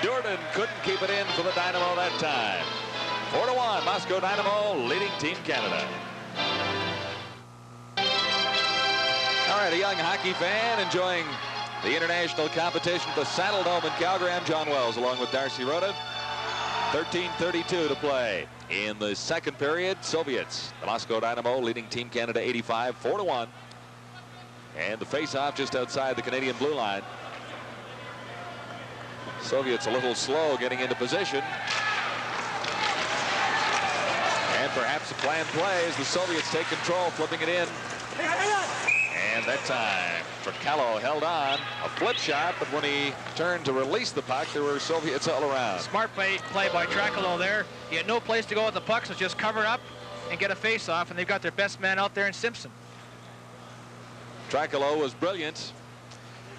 Durden couldn't keep it in for the Dynamo that time. 4-1, Moscow Dynamo leading Team Canada. All right, a young hockey fan enjoying the international competition at the Saddle Dome in Calgary. I'm John Wells along with Darcy Rhoda. 13:32 to play in the second period. Soviets, the Moscow Dynamo leading Team Canada 85, 4-1. And the face-off just outside the Canadian blue line. Soviets a little slow getting into position. And perhaps a planned play as the Soviets take control, flipping it in. And that time, Trakalo held on. A flip shot, but when he turned to release the puck, there were Soviets all around. Smart play by Trakalo there. He had no place to go with the puck, so just cover up and get a face-off, and they've got their best man out there in Simpson. Trakalo was brilliant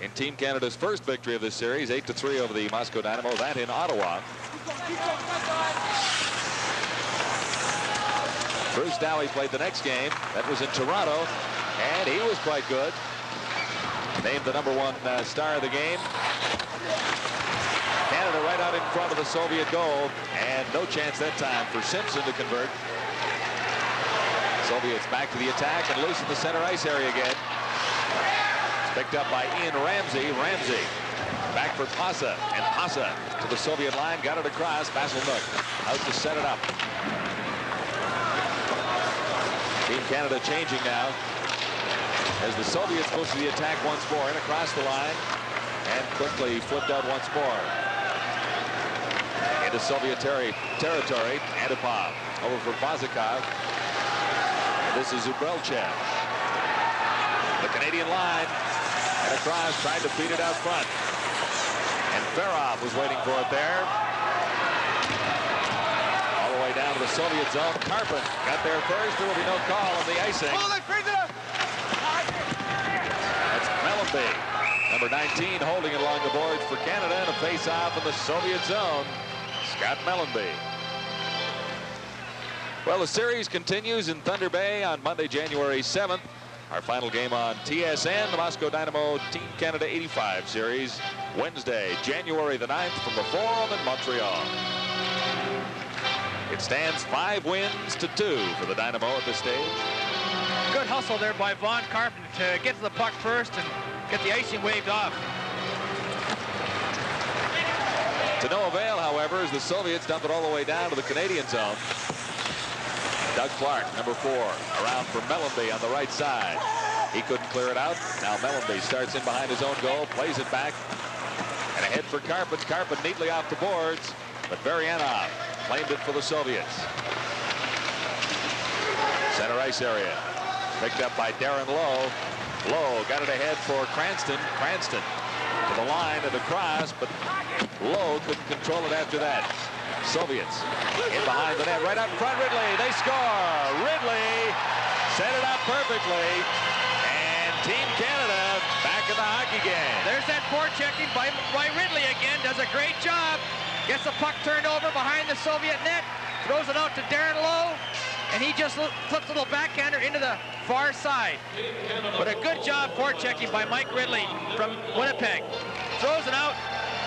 in Team Canada's first victory of this series, 8-3 over the Moscow Dynamo, that in Ottawa. Bruce Dowie played the next game. That was in Toronto, and he was quite good. Named the #1 star of the game. Canada right out in front of the Soviet goal, and no chance that time for Simpson to convert. Soviets back to the attack and loose in the center ice area again. Picked up by Ian Ramsey. Ramsey back for Pasa, and Pasa to the Soviet line, got it across. Vasilnuk out to set it up. Team Canada changing now as the Soviets goes to the attack once more and across the line, and quickly flipped out once more into Soviet territory. Antipov over for Bozakov. This is Zubrelchev. The Canadian line. And across, tried to feed it out front. And Ferrov was waiting for it there. All the way down to the Soviet zone. Karpin got there first. There will be no call on the icing. That's Mellenby. Number 19 holding it along the boards for Canada, and a face-off in the Soviet zone. Scott Mellenby. Well, the series continues in Thunder Bay on Monday, January 7th. Our final game on TSN, the Moscow Dynamo Team Canada 85 series, Wednesday, January the 9th from the Forum in Montreal. It stands 5 wins to 2 for the Dynamo at this stage. Good hustle there by Von Carpenter to get to the puck first and get the icing waved off. To no avail, however, as the Soviets dump it all the way down to the Canadian zone. Doug Clark, number 4, around for Mellenby on the right side. He couldn't clear it out. Now Mellenby starts in behind his own goal, plays it back, and ahead for Carpet. Carpet neatly off the boards, but Varianov claimed it for the Soviets. Center ice area, picked up by Darren Lowe. Lowe got it ahead for Cranston. Cranston to the line and across, but Lowe couldn't control it after that. Soviets in behind the net, right out in front. Ridley, they score. Ridley set it up perfectly, and Team Canada back in the hockey game. There's that forechecking by Ridley again. Does a great job. Gets the puck turned over behind the Soviet net, throws it out to Darren Lowe, and he just flips a little backhander into the far side. But a good job forechecking by Mike Ridley from Winnipeg. Throws it out,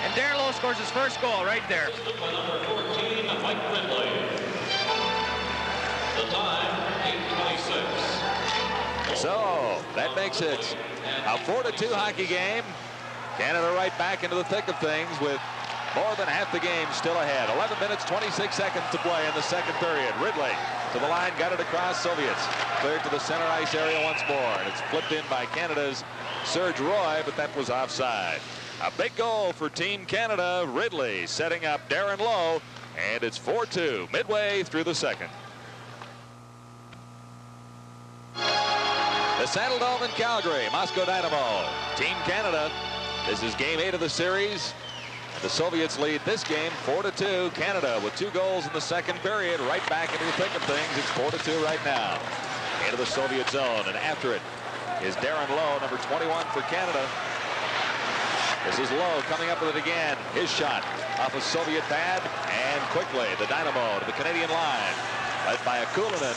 and Darren Lowe scores his first goal right there. Number 14, Mike Ridley. The time, 8:26. So that makes it a 4-2 hockey game. Canada right back into the thick of things with more than half the game still ahead. 11 minutes, 26 seconds to play in the second period. Ridley to the line, got it across. Soviets cleared to the center ice area once more, and it's flipped in by Canada's Serge Roy, but that was offside. A big goal for Team Canada. Ridley setting up Darren Lowe, and it's 4-2 midway through the second. The Saddle Dome in Calgary, Moscow Dynamo, Team Canada. This is game 8 of the series. The Soviets lead this game 4-2. Canada with 2 goals in the second period, right back into the thick of things. It's 4-2 right now. Into the Soviet zone, and after it is Darren Lowe, number 21 for Canada. This is Lowe coming up with it again. His shot off a Soviet pad, and quickly the Dynamo to the Canadian line, led by Akulinen.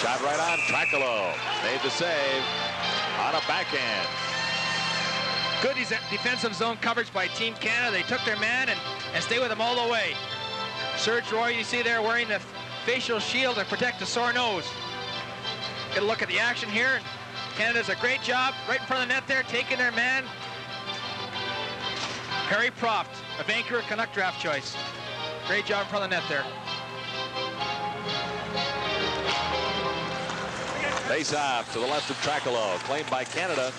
Shot right on Trakalo. Made the save on a backhand. Good defensive zone coverage by Team Canada. They took their man and stay with him all the way. Serge Roy, you see there wearing the facial shield to protect the sore nose. Get a look at the action here. Canada does a great job right in front of the net there, taking their man. Harry Proft, a Vancouver Canuck draft choice. Great job in front of the net there. Face off to the left of Trakalo, claimed by Canada.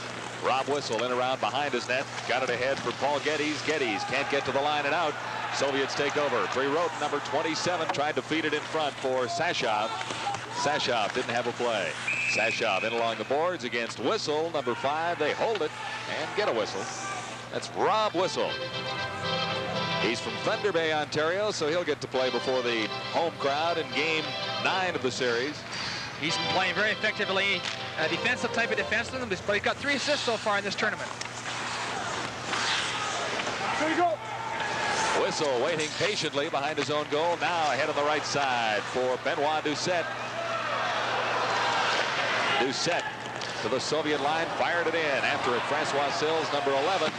Rob Whistle in around behind his net. Got it ahead for Paul Geddes. Geddes can't get to the line and out. Soviets take over. Priroten, number 27, tried to feed it in front for Sashov. Sashov didn't have a play. Sashov in along the boards against Whistle, number 5. They hold it and get a whistle. That's Rob Whistle. He's from Thunder Bay, Ontario, so he'll get to play before the home crowd in game 9 of the series. He's been playing very effectively, a defensive type of defenseman, but he's got 3 assists so far in this tournament. There you go. Whistle waiting patiently behind his own goal. Now ahead on the right side for Benoit Doucette. Doucette to the Soviet line, fired it in. After it, Francois Sills, number 11.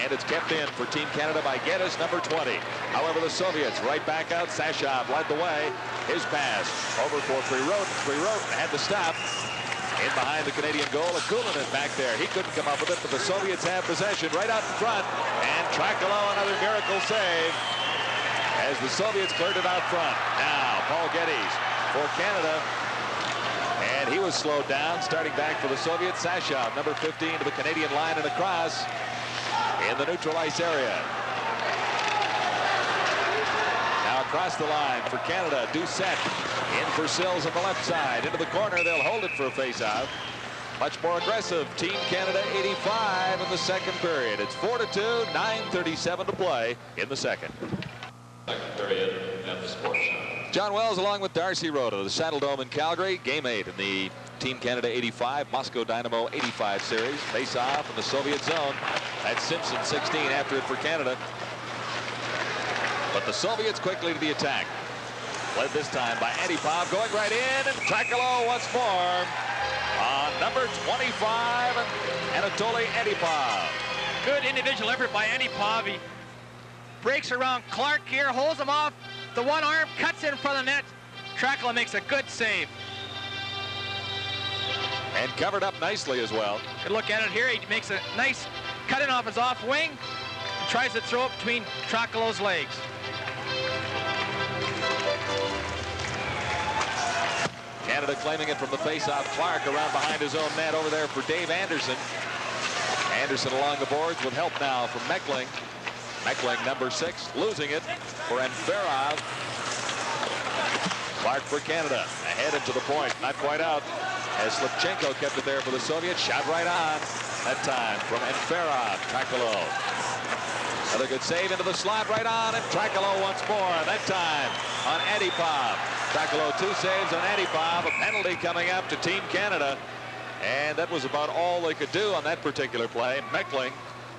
And it's kept in for Team Canada by Geddes, number 20. However, the Soviets right back out. Sashov led the way. His pass over for Priroten. Priroten had to stop. In behind the Canadian goal, Akulinen back there. He couldn't come up with it, but the Soviets have possession right out in front. And Trakalo, another miracle save as the Soviets cleared it out front. Now, Paul Geddes for Canada. And he was slowed down, starting back for the Soviets. Sashov, number 15, to the Canadian line and across in the neutral ice area. Now across the line for Canada, Doucette in for Sills on the left side. Into the corner, they'll hold it for a face-off. Much more aggressive. Team Canada 85 in the second period. It's 4-2, 9:37 to play in the second. Second period at the Sports Center. John Wells along with Darcy Rhoda, the Saddle Dome in Calgary. Game 8 in the Team Canada 85, Moscow Dynamo 85 series. Face off in the Soviet zone. That's Simpson 16 after it for Canada. But the Soviets quickly to the attack. Led this time by Antipov, going right in, and Trakalo once more on number 25, Anatoly Antipov. Good individual effort by Antipov. He breaks around Clark here, holds him off. The one arm cuts in front of the net. Trakalo makes a good save. And covered up nicely as well. Good look at it here. He makes a nice cut in off his off wing. And tries to throw it between Trakalo's legs. Canada claiming it from the face-off. Clark around behind his own net over there for Dave Anderson. Anderson along the boards with help now from Meckling. Meckling, number 6, losing it for Enferov. Clark for Canada. Ahead into the point. Not quite out. As Slipchenko kept it there for the Soviets. Shot right on. That time from Enferov. Trakalo. Another good save into the slot. Right on. And Trakalo once more. That time on Antipov. Trakalo 2 saves on Antipov. A penalty coming up to Team Canada. And that was about all they could do on that particular play. Meckling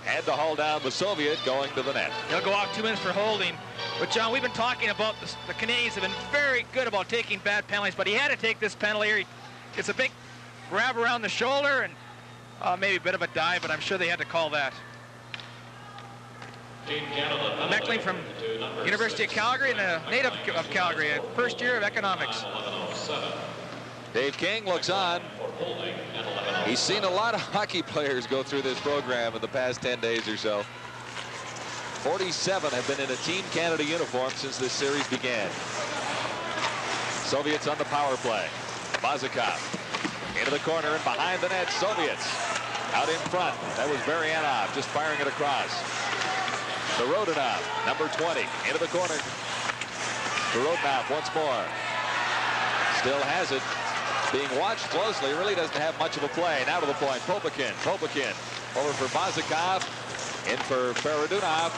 had to haul down the Soviet going to the net. He'll go off 2 minutes for holding. But, John, we've been talking about the Canadians have been very good about taking bad penalties, but he had to take this penalty here. It's a big grab around the shoulder and maybe a bit of a dive, but I'm sure they had to call that. Meckling from University of Calgary and a native of Calgary, a first year of economics. Dave King looks on. He's seen a lot of hockey players go through this program in the past 10 days or so. 47 have been in a Team Canada uniform since this series began. Soviets on the power play. Vazikov into the corner and behind the net. Soviets out in front. That was Baryanov just firing it across. To Rodionov, number 20, into the corner. To Rodionov once more. Still has it. Being watched closely, really doesn't have much of a play. Now to the point, Popakin over for Vazikov, in for Faradunov,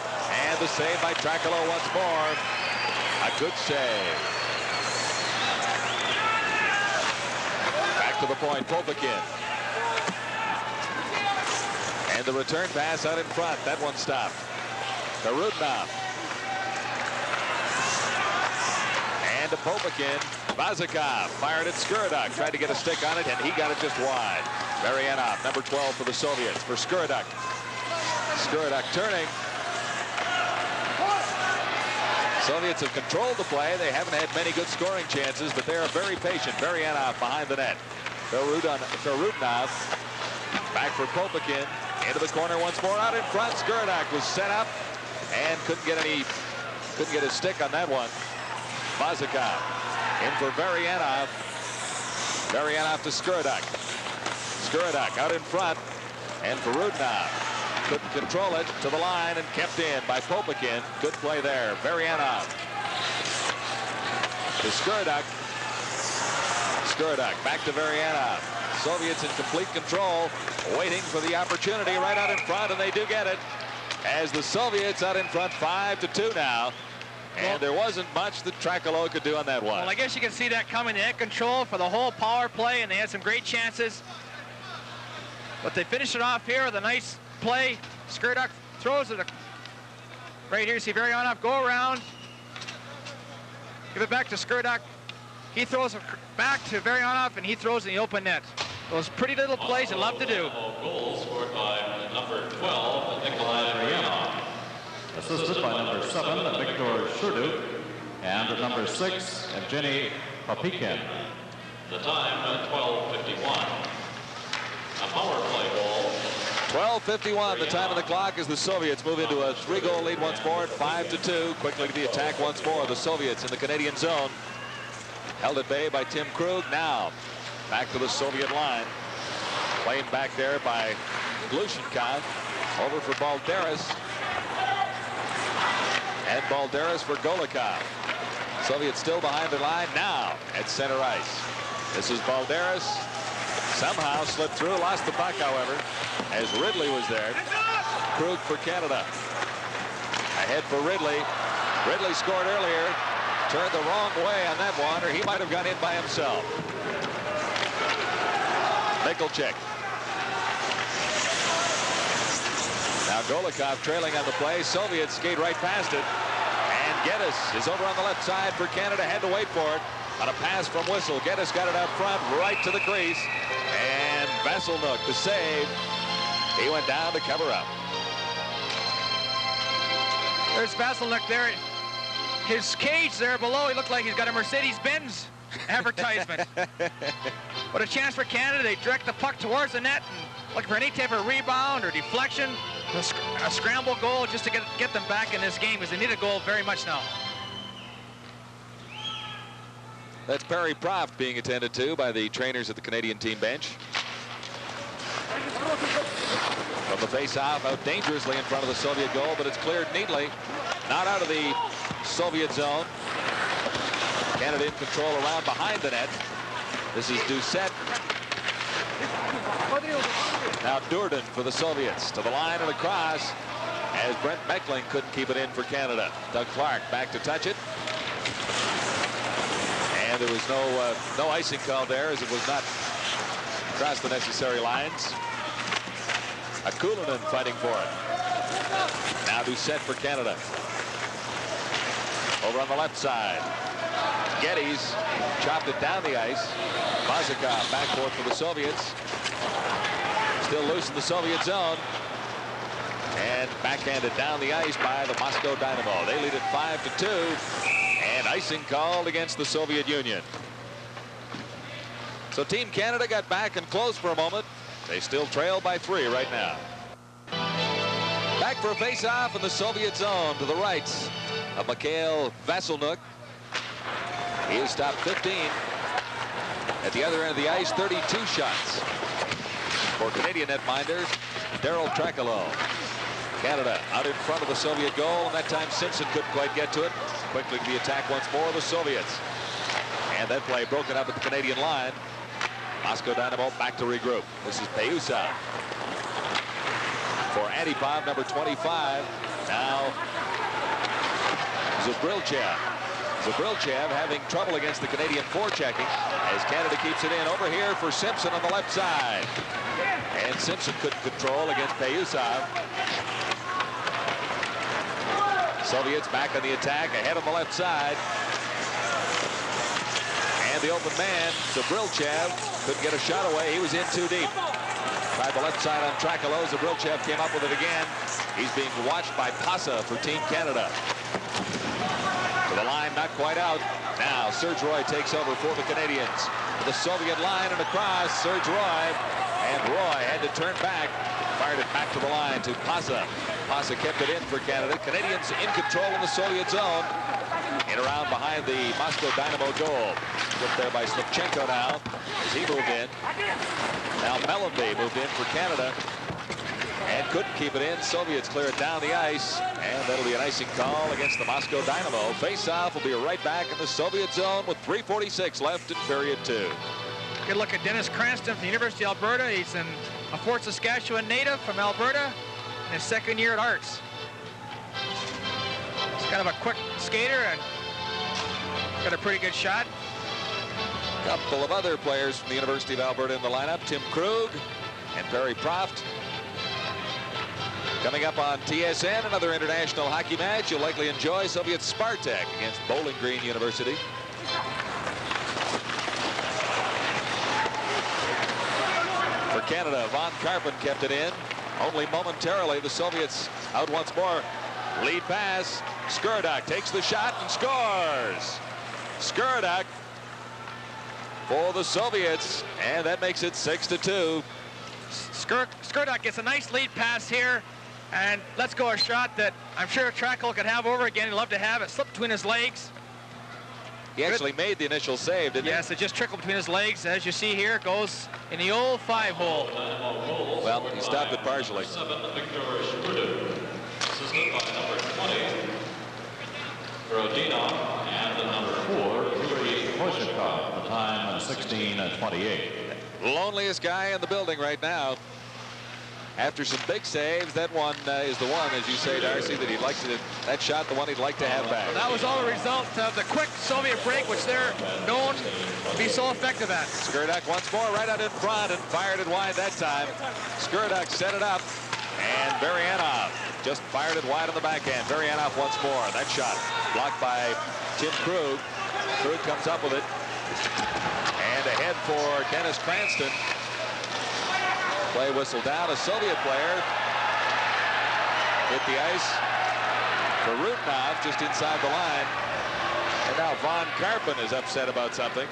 and the save by Trakalo once more. A good save. Back to the point, Popakin. And the return pass out in front. That one stopped. Faradunov. And to Popakin. Vazikov fired at Skuraduk, tried to get a stick on it, and he got it just wide. Baryanov, number 12 for the Soviets, for Skuraduk. Skuraduk turning. Soviets have controlled the play. They haven't had many good scoring chances, but they are very patient. Baryanov behind the net. Farudnov back for Popakin. Into the corner once more, out in front. Skuraduk was set up and couldn't get his stick on that one. Vazikov. In for Baryanov. Baryanov to Skuraduk. Skuraduk out in front. And Farudnov couldn't control it to the line and kept in by Popakin. Good play there. Baryanov to Skuraduk. Skuraduk back to Baryanov. Soviets in complete control, waiting for the opportunity right out in front, and they do get it. As the Soviets out in front 5-2 now. And there wasn't much that Trakalo could do on that one. Well, I guess you can see that coming. They had control for the whole power play, and they had some great chances. But they finished it off here with a nice play. Skuraduk throws it right here. See Baryanov go around. Give it back to Skuraduk. He throws it back to Baryanov, and he throws in the open net. Those pretty little plays they love to do. Goal scored by number 12, Nikolai Baryanov. Assisted by number 7, Viktor Shurduk, and number 6, Evgeny Popakin. The time, 12:51. A power play goal. 12:51, the time of the clock, as the Soviets move into a 3-goal lead once more at 5-2. Quickly to the attack once more. The Soviets in the Canadian zone. Held at bay by Tim Krug. Now back to the Soviet line. Playing back there by Glushenkov. Over for Balderas. And Balderas for Golikov. Soviets still behind the line now at center ice. This is Balderas. Somehow slipped through, lost the puck, however, as Ridley was there. Krug for Canada. Ahead for Ridley. Ridley scored earlier. Turned the wrong way on that one, or he might have gone in by himself. Mikulchik. Now Golikov trailing on the play. Soviets skate right past it. And Geddes is over on the left side for Canada. Had to wait for it. On a pass from Whistle. Geddes got it out front, right to the crease. And Vasilnuk, the save. He went down to cover up. There's Vasilnuk there. His cage there below, he looked like he's got a Mercedes-Benz advertisement. What a chance for Canada. They direct the puck towards the net and looking for any type of rebound or deflection. A scramble goal just to get them back in this game because they need a goal very much now. That's Perry Proft being attended to by the trainers at the Canadian team bench. From the face-off, out dangerously in front of the Soviet goal, but it's cleared neatly. Not out of the Soviet zone. Canada in control around behind the net. This is Doucette. Now Durden for the Soviets. To the line and across as Brent Meckling couldn't keep it in for Canada. Doug Clark back to touch it. And there was no icing call there as it was not across the necessary lines. Akulinen fighting for it. Now Doucette for Canada. Over on the left side. Geddes chopped it down the ice. Vazikov backboard for the Soviets. Still loose in the Soviet zone. And backhanded down the ice by the Moscow Dynamo. They lead it 5-2. And icing called against the Soviet Union. So Team Canada got back and close for a moment. They still trail by 3 right now. Back for a face-off in the Soviet zone to the right of Mikhail Vasilnuk. He has stopped 15. At the other end of the ice, 32 shots for Canadian netminder Daryl Trakalo. Canada out in front of the Soviet goal, and that time Simpson couldn't quite get to it. Quickly to the attack once more, the Soviets. And that play broken up at the Canadian line. Moscow Dynamo back to regroup. This is Payusa for Antipov, number 25. Now Zabrilchev. Zabrilchev having trouble against the Canadian forechecking as Canada keeps it in. Over here for Simpson on the left side. And Simpson couldn't control against Payusov. Soviets back on the attack, ahead on the left side. And the open man, Zabrilchev, couldn't get a shot away. He was in too deep. Tried the left side on Trakalo. Zabrilchev came up with it again. He's being watched by Pasa for Team Canada. To the line, not quite out. Now Serge Roy takes over for the Canadians. To the Soviet line and across, Serge Roy. And Roy had to turn back. Fired it back to the line to Pasa. Pasa kept it in for Canada. Canadians in control in the Soviet zone. In around behind the Moscow Dynamo goal. Flipped there by Slipchenko now as he moved in. Now Mellenby moved in for Canada and couldn't keep it in. Soviets clear it down the ice, and that'll be an icing call against the Moscow Dynamo. Face-off will be right back in the Soviet zone with 3:46 left in period 2. Good look at Dennis Cranston from the University of Alberta. He's a Fort Saskatchewan native from Alberta in his second year at Arts. He's kind of a quick skater and got a pretty good shot. A couple of other players from the University of Alberta in the lineup. Tim Krug and Perry Proft. Coming up on TSN, another international hockey match. You'll likely enjoy Soviet Spartak against Bowling Green University. For Canada, Von Karpen kept it in. Only momentarily, the Soviets out once more. Lead pass. Skurdok takes the shot and scores. Skurdok for the Soviets, and that makes it 6-2. Skurdok gets a nice lead pass here, and let's go a shot that I'm sure Trakal could have over again. He'd love to have it. Slipped between his legs. He actually made the initial save, didn't he? Yes, it just trickled between his legs. As you see here, it goes in the old 5-hole. Well, he stopped it partially. Assisted by number 20, Rodinov, and the number 4, Yuri Koshikov, the time 16:28. Loneliest guy in the building right now. after some big saves, that one is the one, as you say, Darcy, that he'd like to, that shot, the one he'd like to have back. That was all a result of the quick Soviet break, which they're known to be so effective at. Skurduk once more right out in front and fired it wide that time. Skurduk set it up, and Varianov just fired it wide on the backhand. Varianov once more. That shot blocked by Tim Krug. Krug comes up with it. And ahead for Dennis Cranston. Play whistle down. A Soviet player hit the ice for Rutenov just inside the line. And now Von Karpin is upset about something.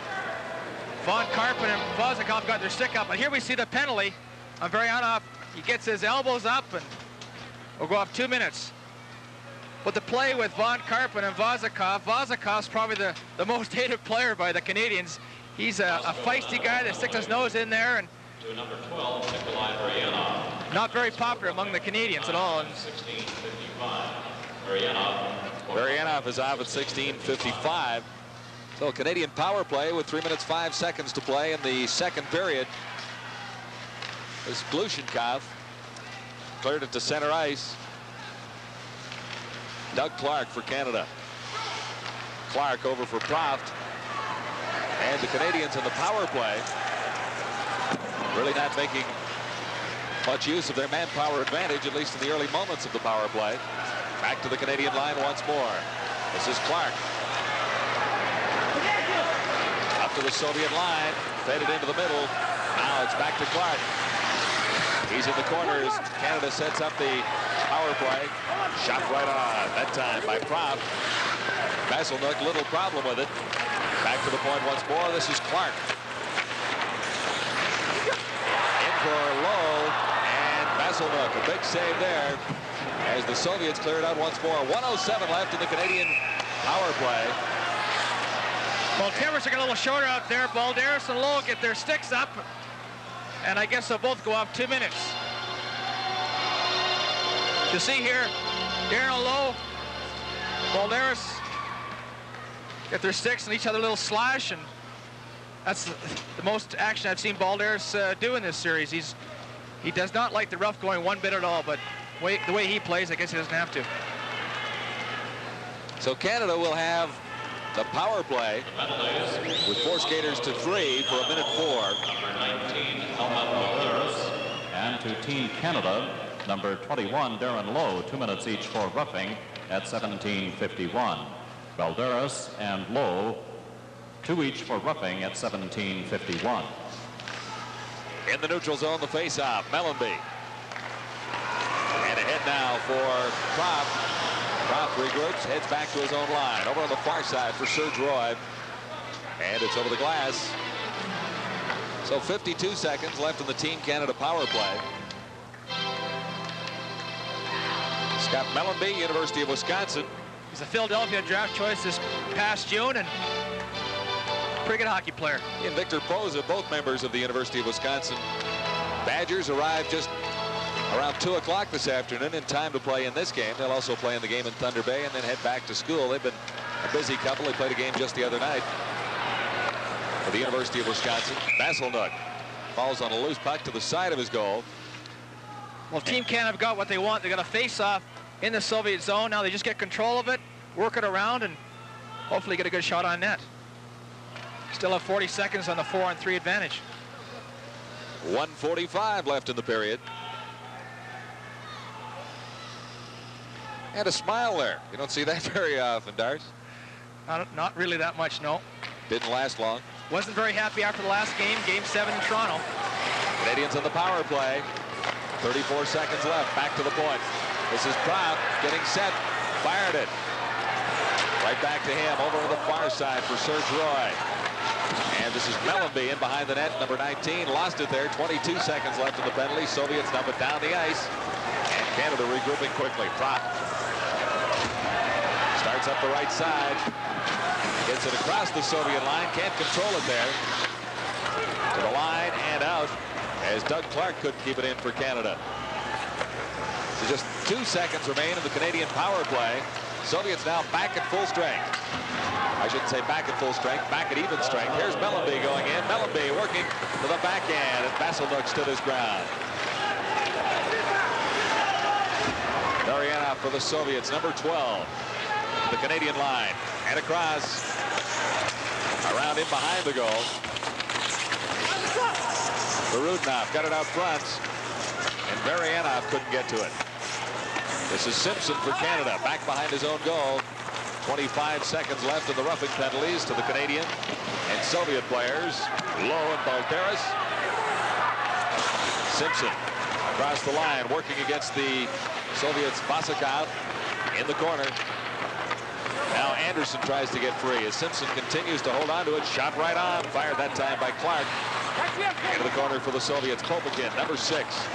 Von Karpin and Vozakov got their stick up, but here we see the penalty on Varianov. He gets his elbows up, and we'll go off 2 minutes. But the play with Von Karpin and Vozakov, Vozakov's probably the most hated player by the Canadians. He's a feisty guy that sticks his nose in there, and To number 12, Nikolai Varianov. not very popular among the Canadians at all. And 16:55. Varianov. Varianov is off at 16:55. So Canadian power play with 3 minutes 5 seconds to play in the second period. As Glushenkov cleared it to center ice. Doug Clark for Canada. Clark over for Proft. And the Canadians in the power play really not making much use of their manpower advantage, at least in the early moments of the power play. Back to the Canadian line once more. This is Clark. Up to the Soviet line, faded into the middle. Now it's back to Clark. He's in the corners. Canada sets up the power play. Shot right on, that time by Proft. Vasselnook, little problem with it. Back to the point once more. This is Clark. In for Lowe, and Vasselnook, a big save there as the Soviets clear it out once more. 1:07 left in the Canadian power play. well, Timbers are getting a little shorter out there. Balderas and Lowe get their sticks up, and I guess they'll both go off 2 minutes. You see here, Darren Lowe, Balderas get their sticks and each other a little slash, and that's the most action I've seen Balderas do in this series. He does not like the rough going one bit at all, but the way he plays, I guess he doesn't have to. So Canada will have the power play with 4 skaters to 3 for 1:04. Number 19, Helmut Balderas. And to Team Canada, number 21, Darren Lowe, 2 minutes each for roughing at 17:51. Balderas and Lowe, 2 each for roughing at 17:51. In the neutral zone, the face-off, Mellenby. And ahead now for Proft. Proft regroups, heads back to his own line. Over on the far side for Serge Roy. And it's over the glass. So 52 seconds left in the Team Canada power play. Scott Mellenby, University of Wisconsin. He's a Philadelphia draft choice this past June, and pretty good hockey player. He and Victor Poza, both members of the University of Wisconsin Badgers, arrived just around 2 o'clock this afternoon in time to play in this game. They'll also play in the game in Thunder Bay and then head back to school. They've been a busy couple. They played a game just the other night for the University of Wisconsin. Vasselnook falls on a loose puck to the side of his goal. Well, Team Canada got what they want. They got a face-off in the Soviet zone. Now they just get control of it, work it around, and hopefully get a good shot on net. Still have 40 seconds on the 4-on-3 advantage. 1:45 left in the period. And a smile there. You don't see that very often, Dars. Not really that much, no. Didn't last long. Wasn't very happy after the last game, Game 7 in Toronto. Canadians on the power play. 34 seconds left. Back to the point. This is Proft getting set. Fired it. Right back to him over on the far side for Serge Roy. And this is Mellenby in behind the net, number 19. Lost it there. 22 seconds left in the penalty. Soviets dump it down the ice. And Canada regrouping quickly. Proft starts up the right side. Gets it across the Soviet line. Can't control it there. To the line and out as Doug Clark couldn't keep it in for Canada. So just 2 seconds remain in the Canadian power play. Soviets now back at full strength. I shouldn't say back at full strength, back at even strength. Here's Mellenby going in. Mellenby working to the backhand, and Vasselnook stood his ground. Varianov for the Soviets, number 12. The Canadian line. And across. Around in behind the goal. Barudnov got it out front. And Varianov couldn't get to it. This is Simpson for Canada. Back behind his own goal. 25 seconds left in the roughing penalties to the Canadian and Soviet players. Lowe and Balderas. Simpson across the line, working against the Soviets. Vasakov in the corner. Now Anderson tries to get free as Simpson continues to hold on to it. Shot right on. Fired that time by Clark. Into the corner for the Soviets. Popokin, number 6.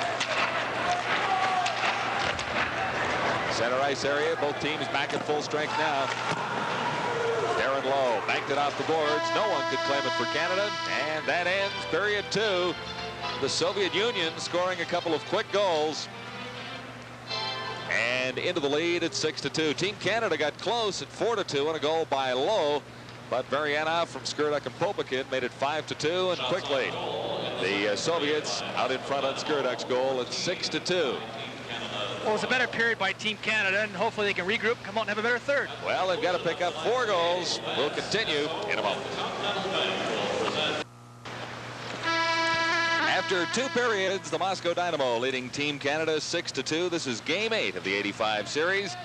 Center ice area. Both teams back at full strength now. Darren Lowe banked it off the boards. No one could claim it for Canada. And that ends period 2. The Soviet Union scoring a couple of quick goals. And into the lead at 6-2. Team Canada got close at 4-2 on a goal by Lowe. But Varianov from Skurduk and Popokin made it 5-2. And quickly, the Soviets out in front on Skurduk's goal at 6-2. Well, it's a better period by Team Canada, and hopefully they can regroup, come out and have a better third. Well, they've got to pick up 4 goals. We'll continue in a moment. After 2 periods, the Moscow Dynamo leading Team Canada 6-2. This is Game 8 of the '85 series.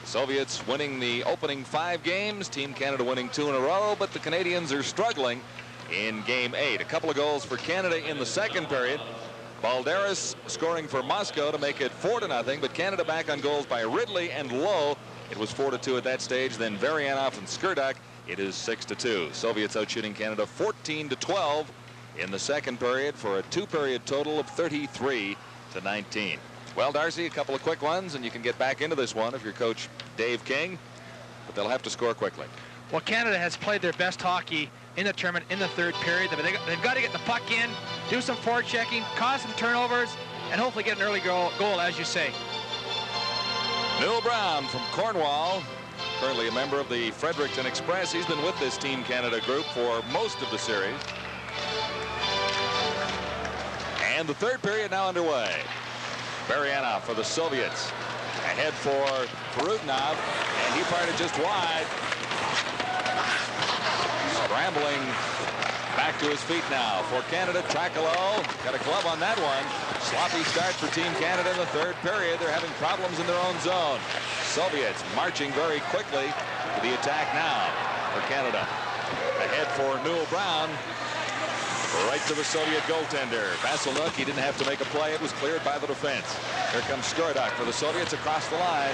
The Soviets winning the opening 5 games. Team Canada winning 2 in a row, but the Canadians are struggling in Game 8. A couple of goals for Canada in the second period. Balderas scoring for Moscow to make it 4-0, but Canada back on goals by Ridley and Lowe. It was 4-2 at that stage. Then Varianov and Skurduk. It is 6-2. Soviets out shooting Canada 14-12 in the second period for a 2-period total of 33-19. Well, Darcy, a couple of quick ones, and you can get back into this one if you're Coach Dave King, but they'll have to score quickly. Well, Canada has played their best hockey in the tournament in the third period. They've got to get the puck in, do some forechecking, cause some turnovers, and hopefully get an early goal, as you say. Newell Brown from Cornwall, currently a member of the Fredericton Express. He's been with this Team Canada group for most of the series. And the third period now underway. Varianov for the Soviets. Ahead for Barudnov, and he fired it just wide. Scrambling back to his feet now for Canada. Tracolo got a glove on that one. Sloppy start for Team Canada in the third period. They're having problems in their own zone. Soviets marching very quickly to the attack now for Canada. Ahead for Newell Brown. Right to the Soviet goaltender. Vasiluk, he didn't have to make a play. It was cleared by the defense. Here comes Skurduk for the Soviets across the line.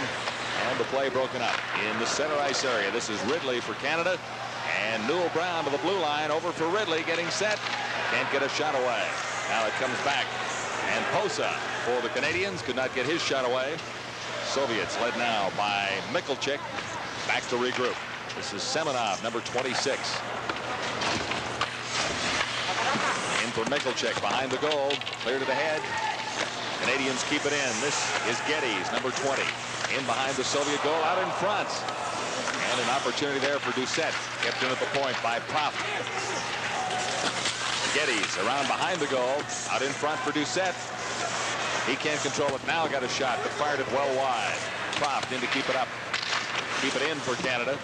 And the play broken up in the center ice area. This is Ridley for Canada. And Newell Brown to the blue line. Over for Ridley, getting set. Can't get a shot away. Now it comes back. And Posa for the Canadians could not get his shot away. Soviets led now by Mikulchik. Back to regroup. This is Semenov, number 26. In for Mikulchik behind the goal. Clear to the head. Canadians keep it in. This is Geddes, number 20. In behind the Soviet goal, out in front. And an opportunity there for Doucette. Kept in at the point by Proft. Geddes around behind the goal. Out in front for Doucette. He can't control it now. Got a shot, but fired it well wide. Proft in to keep it up. Keep it in for Canada.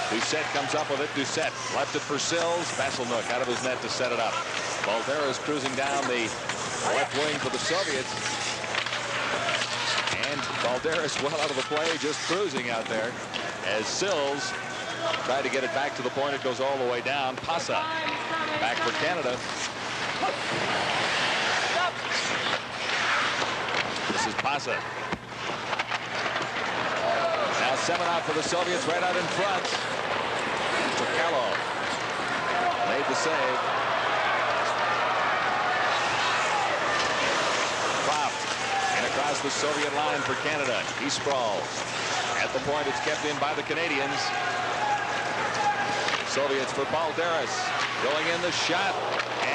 Doucette comes up with it. Doucette left it for Sills. Vasiluk out of his net to set it up. Balderas cruising down the left wing for the Soviets. And Balderas well out of the play, just cruising out there. As Sills tried to get it back to the point, it goes all the way down. Pasa back for Canada. This is Pasa. Now Semenov for the Soviets right out in front. And Tracalo made the save. Proft and across the Soviet line for Canada. He sprawls. At the point, it's kept in by the Canadians. Soviets for Balderas. Going in the shot.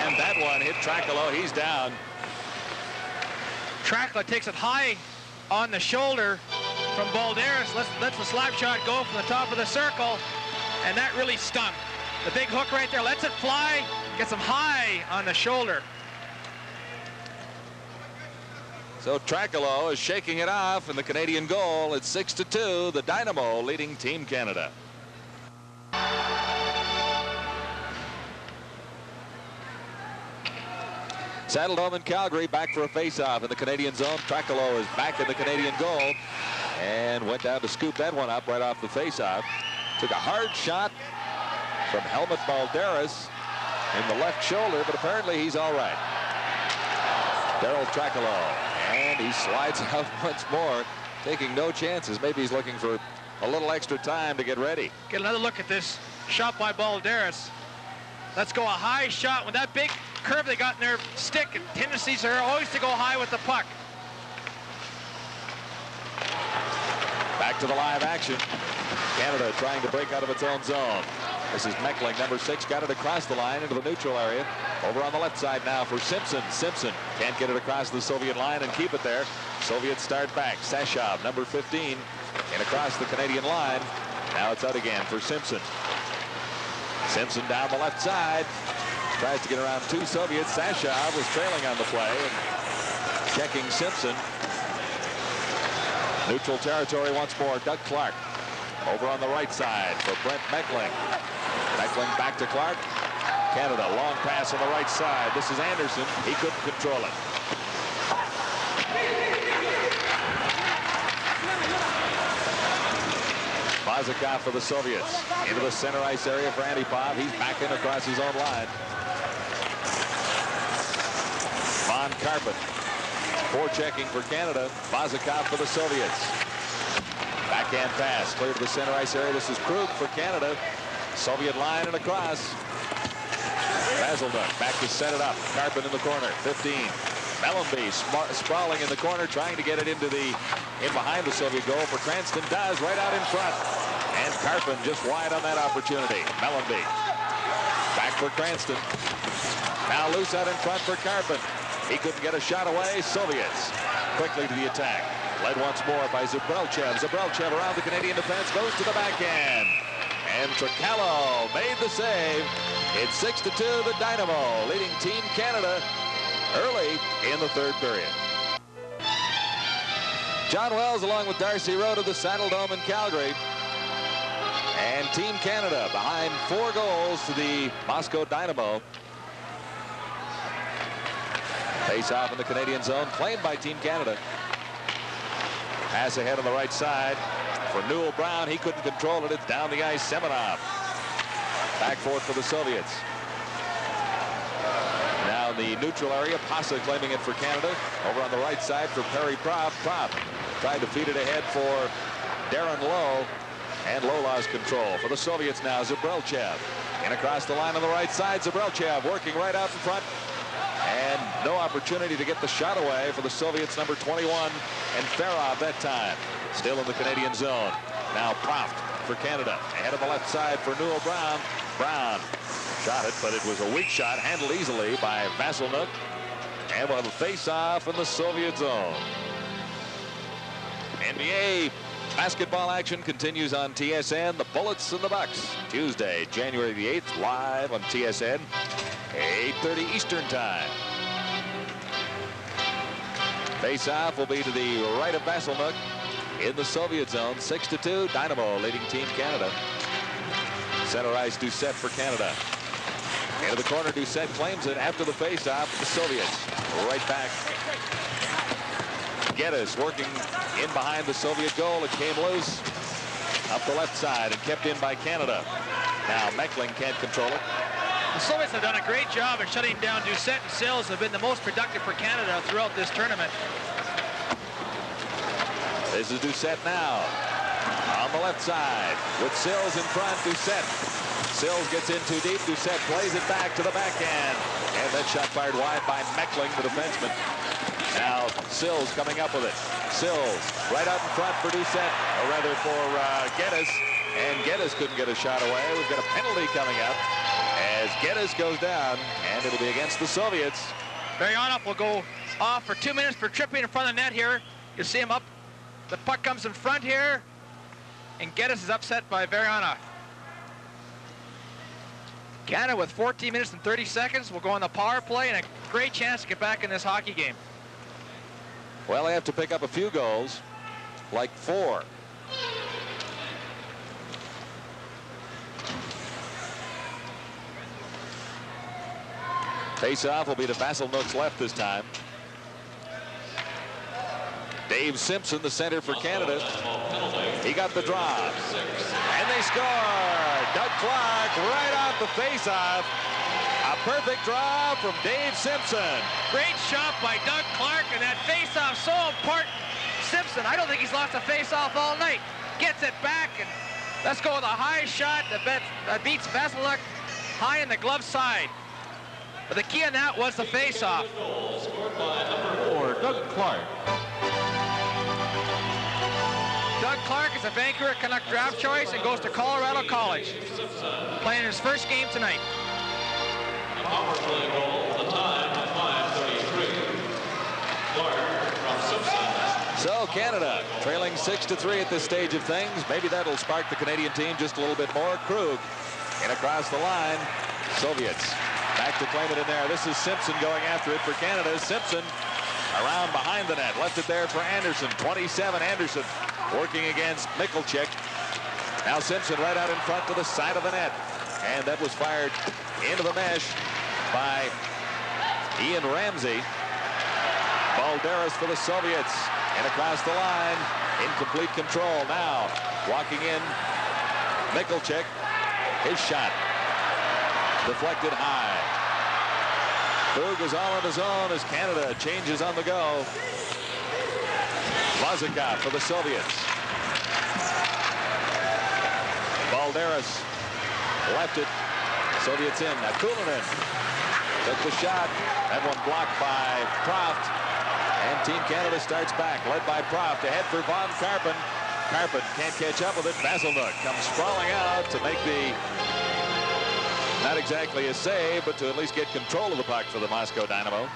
And that one hit Tracalo. He's down. Tracolo takes it high on the shoulder from Balderas. Lets the slap shot go from the top of the circle. And that really stung. The big hook right there lets it fly. Gets him high on the shoulder. So Trakalo is shaking it off in the Canadian goal. It's 6-2. The Dynamo leading Team Canada. Saddledome in Calgary back for a face-off in the Canadian zone. Trakalo is back in the Canadian goal and went down to scoop that one up right off the face-off. Took a hard shot from Helmut Balderas in the left shoulder, but apparently he's all right. Daryl Trakalo, and he slides out once more, taking no chances. Maybe he's looking for a little extra time to get ready. Get another look at this shot by Balderas. Let's go a high shot with that big curve they got in their stick, and tendencies are always to go high with the puck. Back to the live action. Canada trying to break out of its own zone. This is Meckling, number 6, got it across the line into the neutral area. Over on the left side now for Simpson. Simpson can't get it across the Soviet line and keep it there. Soviets start back. Sashov, number 15, and across the Canadian line. Now it's out again for Simpson. Simpson down the left side. Tries to get around 2 Soviets. Sashov was trailing on the play and checking Simpson. Neutral territory once more. Doug Clark over on the right side for Brent Meckling. Meckling back to Clark. Canada, long pass on the right side. This is Anderson. He couldn't control it. Vazikov for the Soviets. Into the center ice area for Antipov. He's back in across his own line. Von Karpin. Forechecking for Canada. Vazikov for the Soviets. Backhand pass. Clear to the center ice area. This is Krug for Canada. Soviet line and across. Basilnuk back to set it up. Karpin in the corner. 15. Mellenby sprawling in the corner, trying to get it in behind the Soviet goal. For Cranston does, right out in front. And Karpin just wide on that opportunity. Mellenby back for Cranston. Now loose out in front for Karpin. He couldn't get a shot away. Soviets quickly to the attack. Led once more by Zabrelchev. Zabrelchev around the Canadian defense, goes to the backhand. And Trakalo made the save. It's 6-2, the Dynamo leading Team Canada early in the third period. John Wells along with Darcy Rowe to the Saddledome in Calgary. And Team Canada behind 4 goals to the Moscow Dynamo. Face off in the Canadian zone, claimed by Team Canada. Pass ahead on the right side for Newell Brown. He couldn't control it. It's down the ice. Semenov. Back forth for the Soviets. Now in the neutral area, Pasa claiming it for Canada. Over on the right side for Perry Propp. Propp tried to feed it ahead for Darren Lowe. And Lowe lost control. For the Soviets now, Zabrelchev. In across the line on the right side. Zabrelchev working right out in front. And no opportunity to get the shot away for the Soviets, number 21, and Farov that time. Still in the Canadian zone. Now Proft for Canada. Ahead of the left side for Newell Brown. Brown shot it, but it was a weak shot, handled easily by Vasilnuk. And we'll have a face-off in the Soviet zone. NBA basketball action continues on TSN. The Bullets and the Bucks. Tuesday, January the 8th, live on TSN. 8:30 Eastern time. Face-off will be to the right of Vasilnuk in the Soviet zone. 6-2, Dynamo leading Team Canada. Center ice, Doucette for Canada. Into the corner, Doucette claims it after the face-off. The Soviets right back. Geddes working in behind the Soviet goal. It came loose up the left side and kept in by Canada. Now Meckling can't control it. The Soviets have done a great job of shutting down Doucette, and Sills have been the most productive for Canada throughout this tournament. This is Doucette now on the left side with Sills in front. Doucette. Sills gets in too deep. Doucette plays it back to the backhand. And that shot fired wide by Meckling, the defenseman. Now Sills coming up with it. Sills right out in front for Doucette, or rather for Geddes. And Geddes couldn't get a shot away. We've got a penalty coming up as Geddes goes down, and it'll be against the Soviets. Varyanov will go off for 2 minutes for tripping in front of the net here. You see him up. The puck comes in front here, and Geddes is upset by Varyanov. Canada with 14 minutes and 30 seconds will go on the power play, and a great chance to get back in this hockey game. Well, they have to pick up a few goals, like 4. Face-off will be to Vasselnook's left this time. Dave Simpson, the center for Canada. He got the drop. And they score. Doug Clark right off the face-off. A perfect draw from Dave Simpson. Great shot by Doug Clark, and that face-off so important. Simpson, I don't think he's lost a face-off all night. Gets it back, and let's go with a high shot that beats Vasselnook high in the glove side. But the key on that was the face-off. For Doug Clark. Doug Clark is a Vancouver Canuck draft choice and goes to Colorado College. Playing his first game tonight. A power play goal, the time of 5:33. Clark from Simpson. So Canada trailing 6-3 at this stage of things. Maybe that'll spark the Canadian team just a little bit more. Krug in across the line. Soviets back to claim it in there. This is Simpson going after it for Canada. Simpson around behind the net. Left it there for Anderson. 27 Anderson working against Michalczyk. Now Simpson right out in front to the side of the net. And that was fired into the mesh by Ian Ramsey. Balderas for the Soviets. And across the line. Incomplete control. Now walking in Michalczyk. His shot deflected high. Krug is all on his own as Canada changes on the go. Vazikov for the Soviets. Balderas left it. Soviets in. Now Kulinin took the shot. That one blocked by Proft. And Team Canada starts back, led by Proft. Ahead for Von Karpen. Karpen can't catch up with it. Vasselnook comes sprawling out to make the, not exactly a save, but to at least get control of the puck for the Moscow Dynamo.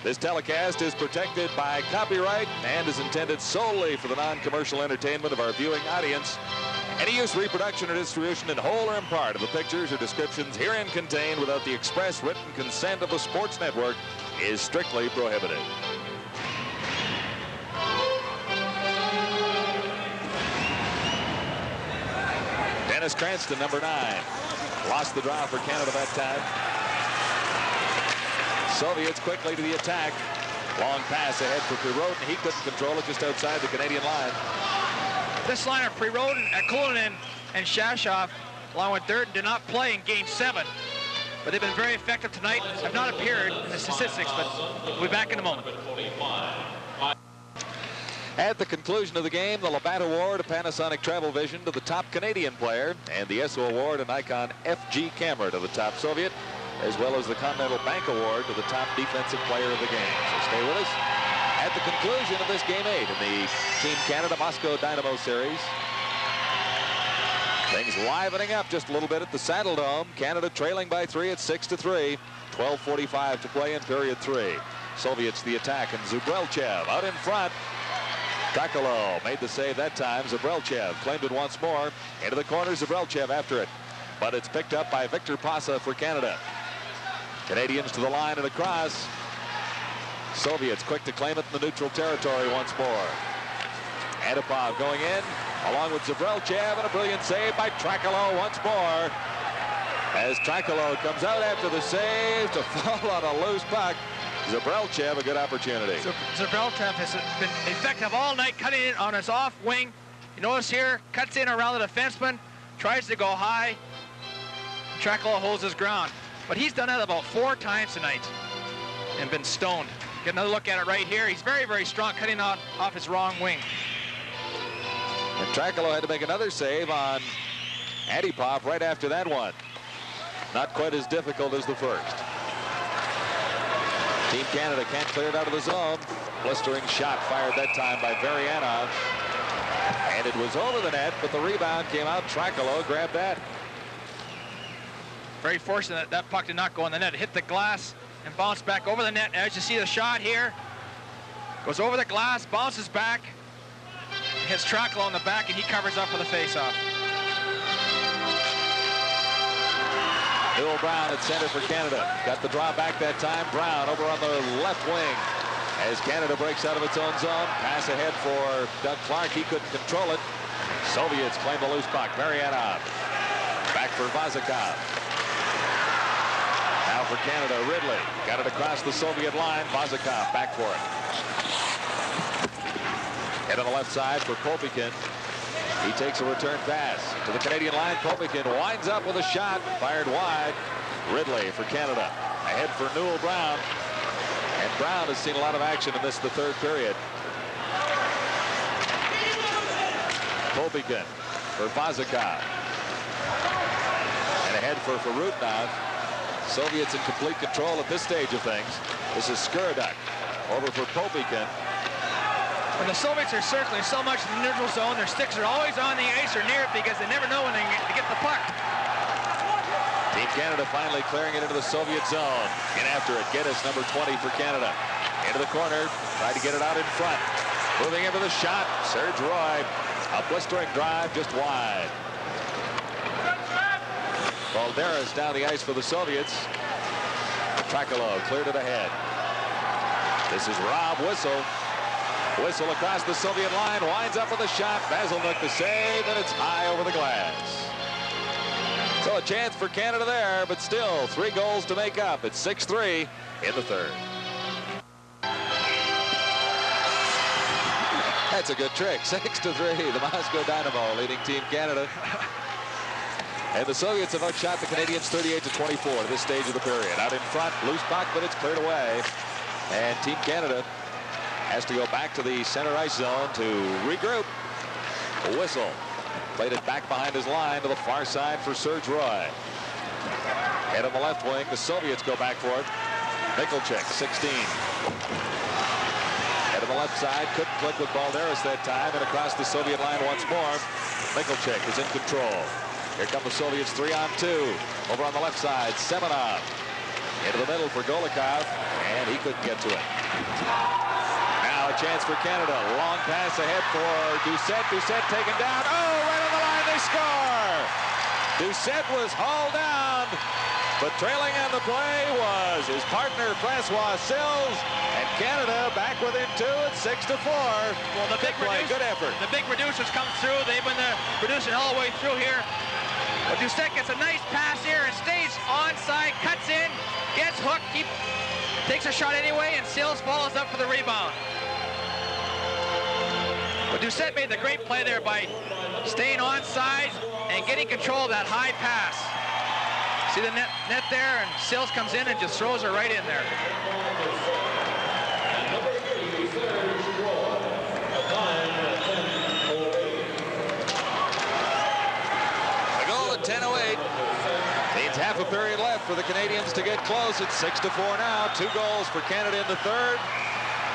This telecast is protected by copyright and is intended solely for the non-commercial entertainment of our viewing audience. Any use, reproduction, or distribution in whole or in part of the pictures or descriptions herein contained without the express written consent of the Sports Network is strictly prohibited. Dennis Cranston, number 9. Lost the draw for Canada that time. Soviets quickly to the attack. Long pass ahead for Prirodin. He couldn't control it just outside the Canadian line. This line of Prirodin, Kulinin, and Shashov, along with Durden, did not play in Game 7. But they've been very effective tonight. Have not appeared in the statistics, but we'll be back in a moment. At the conclusion of the game, the Labatt Award, a Panasonic Travel Vision to the top Canadian player, and the Esso Award, a Nikon FG camera to the top Soviet, as well as the Continental Bank Award to the top defensive player of the game. So stay with us. At the conclusion of this Game 8 in the Team Canada Moscow Dynamo Series, things livening up just a little bit at the Saddle Dome. Canada trailing by 3 at 6-3. 12:45 to play in period 3. Soviets the attack, and Zubrelchev out in front. Trakalo made the save that time. Zubrelchev claimed it once more. Into the corner, Zubrelchev after it. But it's picked up by Victor Pasa for Canada. Canadians to the line and across. Soviets quick to claim it in the neutral territory once more. Antipov going in, along with Zubrelchev, and a brilliant save by Trakalo once more. As Trakalo comes out after the save to fall on a loose puck. Zubrelchev, a good opportunity. Zubrelchev has been effective all night, cutting in on his off wing. You notice here, cuts in around the defenseman, tries to go high. Trakalo holds his ground. But he's done that about 4 times tonight and been stoned. Get another look at it right here. He's very, very strong, cutting off his wrong wing. And Trakalo had to make another save on Antipov right after that one. Not quite as difficult as the first. Team Canada can't clear it out of the zone. Blistering shot fired that time by Varianov. And it was over the net, but the rebound came out. Trakalo grabbed that. Very fortunate that puck did not go in the net. It hit the glass and bounced back over the net. As you see the shot here, goes over the glass, bounces back, hits Trakalo in the back, and he covers up for the faceoff. Bill Brown at center for Canada. Got the draw back that time. Brown over on the left wing. As Canada breaks out of its own zone, pass ahead for Doug Clark. He couldn't control it. Soviets claim the loose puck. Marianov back for Vazikov. Now for Canada, Ridley got it across the Soviet line. Vazikov back for it. Head on the left side for Popikin. He takes a return pass to the Canadian line. Popikin winds up with a shot, fired wide. Ridley for Canada. Ahead for Newell Brown. And Brown has seen a lot of action in this, the third period. Popikin for Vazikov. And ahead for Farutnov. Soviets in complete control at this stage of things. This is Skurduk over for Popikin. When the Soviets are circling so much in the neutral zone, their sticks are always on the ice or near it because they never know when they get the puck. Team Canada finally clearing it into the Soviet zone. In after it, Geddes, number 20 for Canada. Into the corner, tried to get it out in front. Moving into the shot, Serge Roy. A blistering drive just wide. Balderas down the ice for the Soviets. Trakalo cleared it ahead. This is Rob Whistle. Whistle across the Soviet line, winds up with a shot. Vasilnuk the save, and it's high over the glass. So a chance for Canada there, but still 3 goals to make up. It's 6-3 in the third. That's a good trick. 6-3. The Moscow Dynamo leading Team Canada. And the Soviets have outshot the Canadians 38-24 at this stage of the period. Out in front, loose puck, but it's cleared away. And Team Canada has to go back to the center ice zone to regroup. A whistle. Played it back behind his line to the far side for Serge Roy. Head on the left wing, the Soviets go back for it. Michalczyk, 16. Head on the left side, couldn't click with Balderas that time, and across the Soviet line once more. Michalczyk is in control. Here come the Soviets 3-on-2. Over on the left side, Semenov. Into the middle for Golikov, and he couldn't get to it. Now a chance for Canada. Long pass ahead for Doucette. Doucette taken down. Oh, right on the line, they score! Doucette was hauled down, but trailing on the play was his partner, Francois Sills, and Canada back within 2 at 6-4. Well, the big play, good effort. The big reducers come through. They've been reducing all the way through here. But Doucette gets a nice pass here and stays onside, cuts in, gets hooked, takes a shot anyway, and Sills follows up for the rebound. But Doucette made the great play there by staying onside and getting control of that high pass. See the net there, and Sills comes in and just throws her right in there. The goal at 10:08. Needs half a period left for the Canadians to get close. It's 6-4 now. 2 goals for Canada in the third.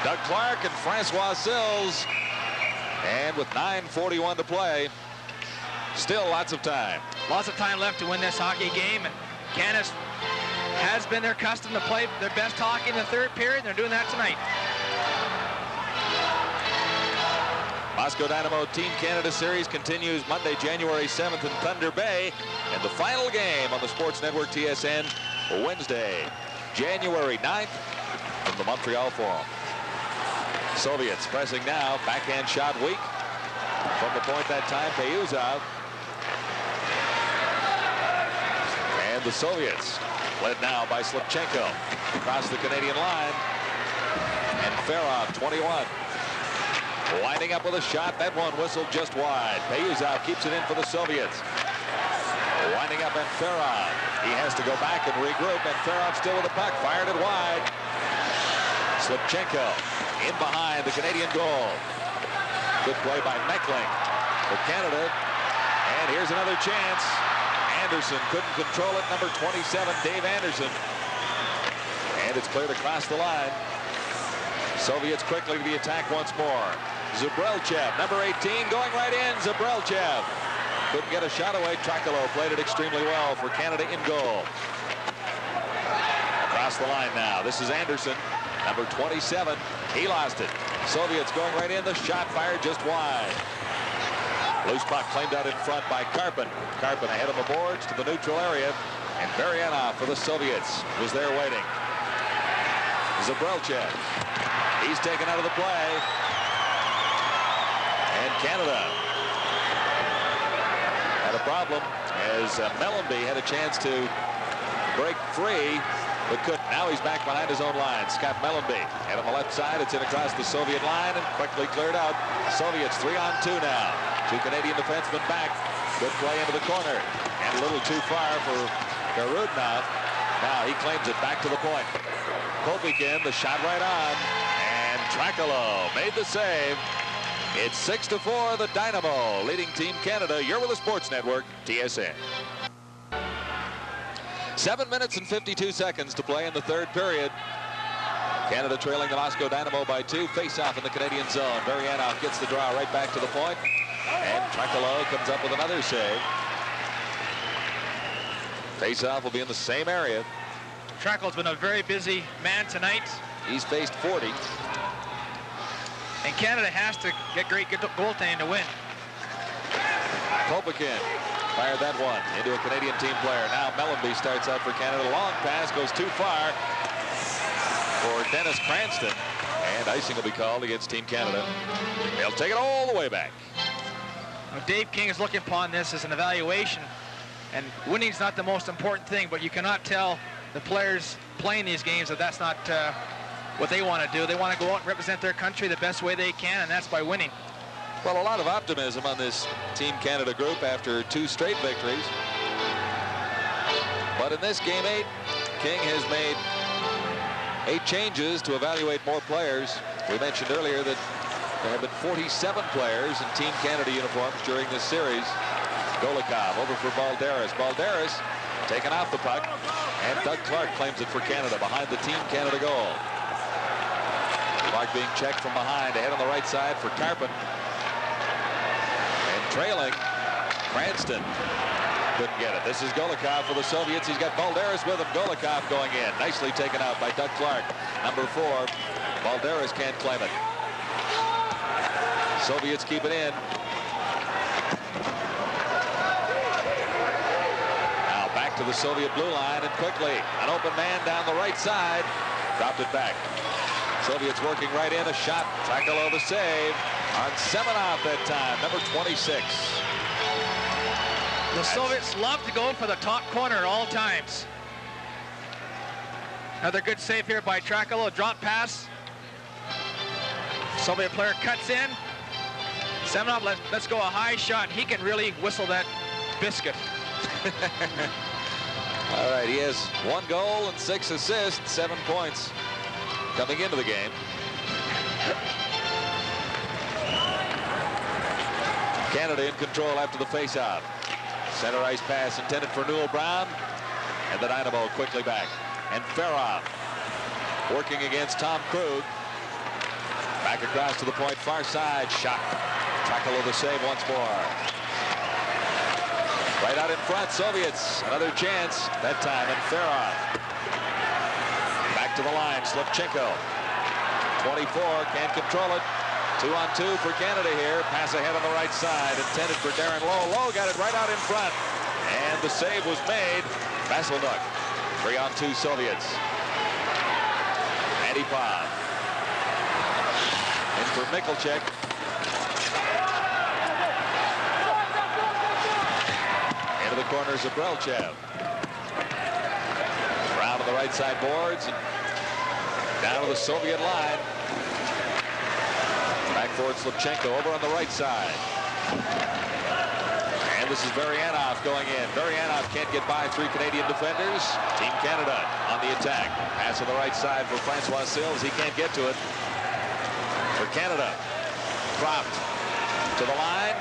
Doug Clark and Francois Sills. And with 9:41 to play, still lots of time. Lots of time left to win this hockey game. And Canada has been their custom to play their best hockey in the third period, and they're doing that tonight. Moscow Dynamo Team Canada Series continues Monday, January 7th in Thunder Bay. And the final game on the Sports Network TSN Wednesday, January 9th from the Montreal Forum. Soviets pressing now, backhand shot weak. From the point that time, Payuzov. And the Soviets led now by Slipchenko across the Canadian line. And Ferov, 21. Winding up with a shot. That one whistled just wide. Payuzov keeps it in for the Soviets. Winding up, and Ferov. He has to go back and regroup, and Ferov still with the puck. Fired it wide. Slipchenko in behind the Canadian goal. Good play by Meckling for Canada. And here's another chance. Anderson couldn't control it. Number 27, Dave Anderson. And it's cleared across the line. Soviets quickly to the attack once more. Zabrelchev, number 18, going right in. Zabrelchev couldn't get a shot away. Trakalo played it extremely well for Canada in goal. Across the line now. This is Anderson, number 27. He lost it. Soviets going right in. The shot fired just wide. Loose puck claimed out in front by Karpin. Karpin ahead of the boards to the neutral area. And Baryanov for the Soviets was there waiting. Zabrelchev. He's taken out of the play. And Canada had a problem as Mellenby had a chance to break free, but couldn't. Now he's back behind his own line. Scott Mellenby. And on the left side, it's in across the Soviet line and quickly cleared out. Soviets 3-on-2 now. 2 Canadian defensemen back. Good play into the corner. And a little too far for Garudnov. Now he claims it back to the point. Kolbikin, the shot right on. And Trakalo made the save. It's 6-4, the Dynamo leading Team Canada. You're with the Sports Network, TSN. 7 minutes and 52 seconds to play in the third period. Canada trailing the Moscow Dynamo by 2. Face-off in the Canadian zone. Varianov gets the draw right back to the point. And Trakalo comes up with another save. Face-off will be in the same area. Trakalo's been a very busy man tonight. He's faced 40. And Canada has to get great goaltending to win. Kolbikin fired that one into a Canadian team player. Now Mellenby starts out for Canada. Long pass goes too far for Dennis Cranston. And icing will be called against Team Canada. They'll take it all the way back. Now, Dave King is looking upon this as an evaluation. And winning's not the most important thing, but you cannot tell the players playing these games that that's not what they want to do. They want to go out and represent their country the best way they can, and that's by winning. Well, a lot of optimism on this Team Canada group after 2 straight victories. But in this Game 8, King has made 8 changes to evaluate more players. We mentioned earlier that there have been 47 players in Team Canada uniforms during this series. Golikov over for Balderas. Balderas taken off the puck, and Doug Clark claims it for Canada behind the Team Canada goal. Clark being checked from behind, ahead on the right side for Tarpon. And trailing, Cranston couldn't get it. This is Golikov for the Soviets. He's got Balderas with him. Golikov going in. Nicely taken out by Doug Clark. Number 4, Balderas can't claim it. Soviets keep it in. Now back to the Soviet blue line, and quickly an open man down the right side. Dropped it back. Soviets working right in. A shot. Trakalo the save on Semenov that time. Number 26. The Soviets love to go for the top corner at all times. Another good save here by Trakalo. Drop pass. Soviet player cuts in. Semenov let's go a high shot. He can really whistle that biscuit. All right, he has 1 goal and 6 assists, 7 points coming into the game. Canada in control after the face-off. Center ice pass intended for Newell Brown, and the Dynamo quickly back. And Farah working against Tom Krug. Back across to the point, far side, shot. Trakalo the save once more. Right out in front, Soviets. Another chance, that time, and Farah. Back to the line, Slipchenko. 24, can't control it. 2-on-2 for Canada here. Pass ahead on the right side, intended for Darren Lowe. Lowe got it right out in front, and the save was made. Vasilnuk, 3-on-2 Soviets. Andy Pov. In for Mikulchek. Into the corners of Brelchev. Brown on the right side boards, and down to the Soviet line. Back forward, Slipchenko over on the right side. And this is Varianov going in. Varianov can't get by 3 Canadian defenders. Team Canada on the attack. Pass on the right side for Francois Sills. He can't get to it. For Canada, dropped to the line.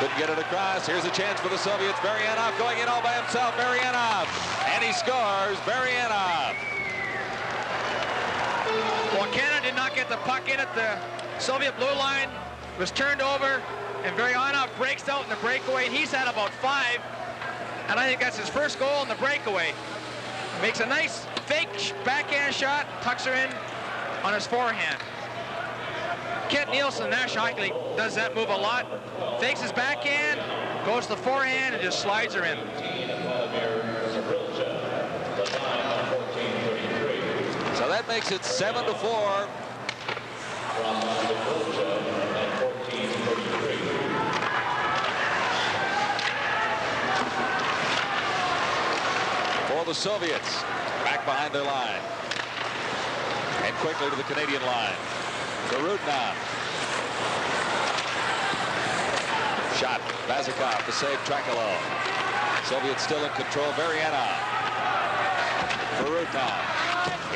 Couldn't get it across. Here's a chance for the Soviets. Varianov going in all by himself. Varianov. And he scores. Varianov. Well, Canada did not get the puck in at the Soviet blue line. Was turned over, and Varianov breaks out in the breakaway. He's had about 5, and I think that's his first goal in the breakaway. Makes a nice fake backhand shot, tucks her in on his forehand. Kent Nielsen, National Hockey League, does that move a lot. Fakes his backhand, goes to the forehand, and just slides her in. So that makes it 7-4. from Georgia at 14:33. For the Soviets, back behind their line. And quickly to the Canadian line. To Rudnov. Shot. Vazikov to save Trakalo. Soviets still in control. Varianov. For Rudnov.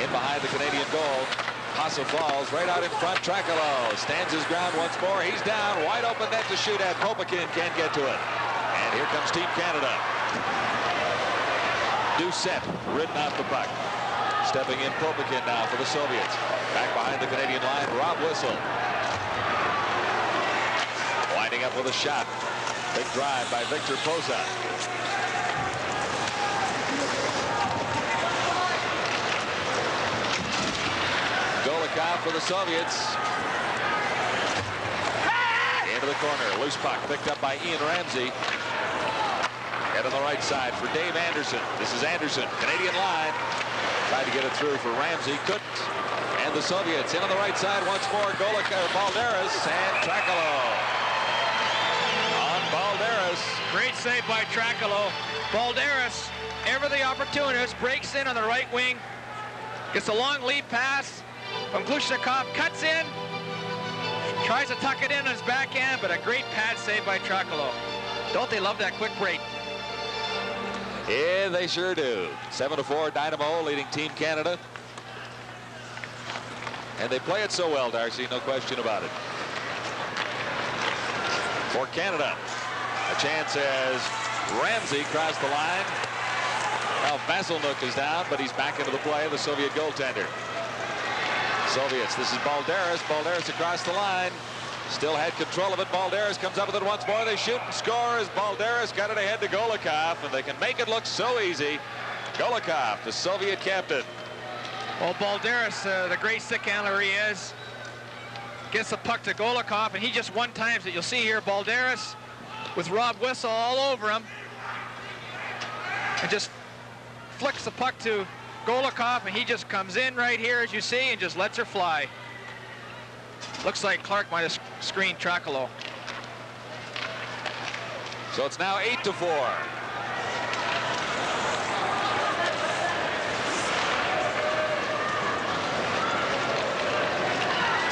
In behind the Canadian goal. Pasa falls right out in front. Trakalo stands his ground once more. He's down. Wide open net to shoot at. Popakin can't get to it. And here comes Team Canada. Doucette ridden off the puck. Stepping in Popakin now for the Soviets. Back behind the Canadian line, Rob Whistle. Winding up with a shot. Big drive by Victor Poza. Golikov for the Soviets. Into the corner. Loose puck picked up by Ian Ramsey. Head on the right side for Dave Anderson. This is Anderson. Canadian line. Tried to get it through for Ramsey. Couldn't. And the Soviets in on the right side once more. Golikov, Balderas, and Trakalo. On Balderas. Great save by Trakalo. Balderas, ever the opportunist, breaks in on the right wing. Gets a long lead pass from Glushnikov. Cuts in. Tries to tuck it in on his backhand, but a great pad save by Trakalo. Don't they love that quick break? Yeah, they sure do. 7-4, Dynamo leading Team Canada. And they play it so well, Darcy, no question about it. For Canada, a chance as Ramsey crossed the line. Now Vasilnuk is down, but he's back into the play, the Soviet goaltender. Soviets, this is Balderas. Balderas across the line. Still had control of it. Balderas comes up with it once more. They shoot and score as Balderas got it ahead to Golikov, and they can make it look so easy. Golikov, the Soviet captain. Well, Balderas, the great stick handler he is, gets the puck to Golikov, and he just one-times it. You'll see here Balderas with Rob Whistle all over him, and just flicks the puck to Golikov, and he just comes in right here, as you see, and just lets her fly. Looks like Clark might have screened Trakalo. So it's now 8-4.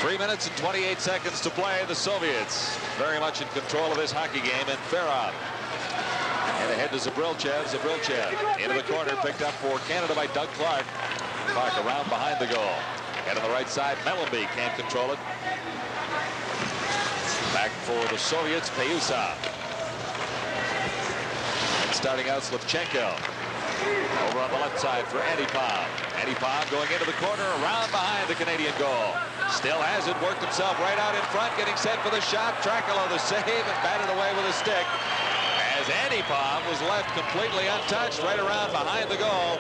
Three minutes and 28 seconds to play. The Soviets very much in control of this hockey game. And Ferrov. And ahead to Zabrilchev. Zabrilchev into the corner, picked up for Canada by Doug Clark. Clark around behind the goal. And on the right side, Mellenby can't control it. Back for the Soviets, Payusov. And starting out, Slivchenko. Over on the left side for Antipov. Antipov going into the corner, around behind the Canadian goal. Still has it, worked himself right out in front, getting set for the shot. Trakalo the save and batted away with a stick. As Antipov was left completely untouched right around behind the goal.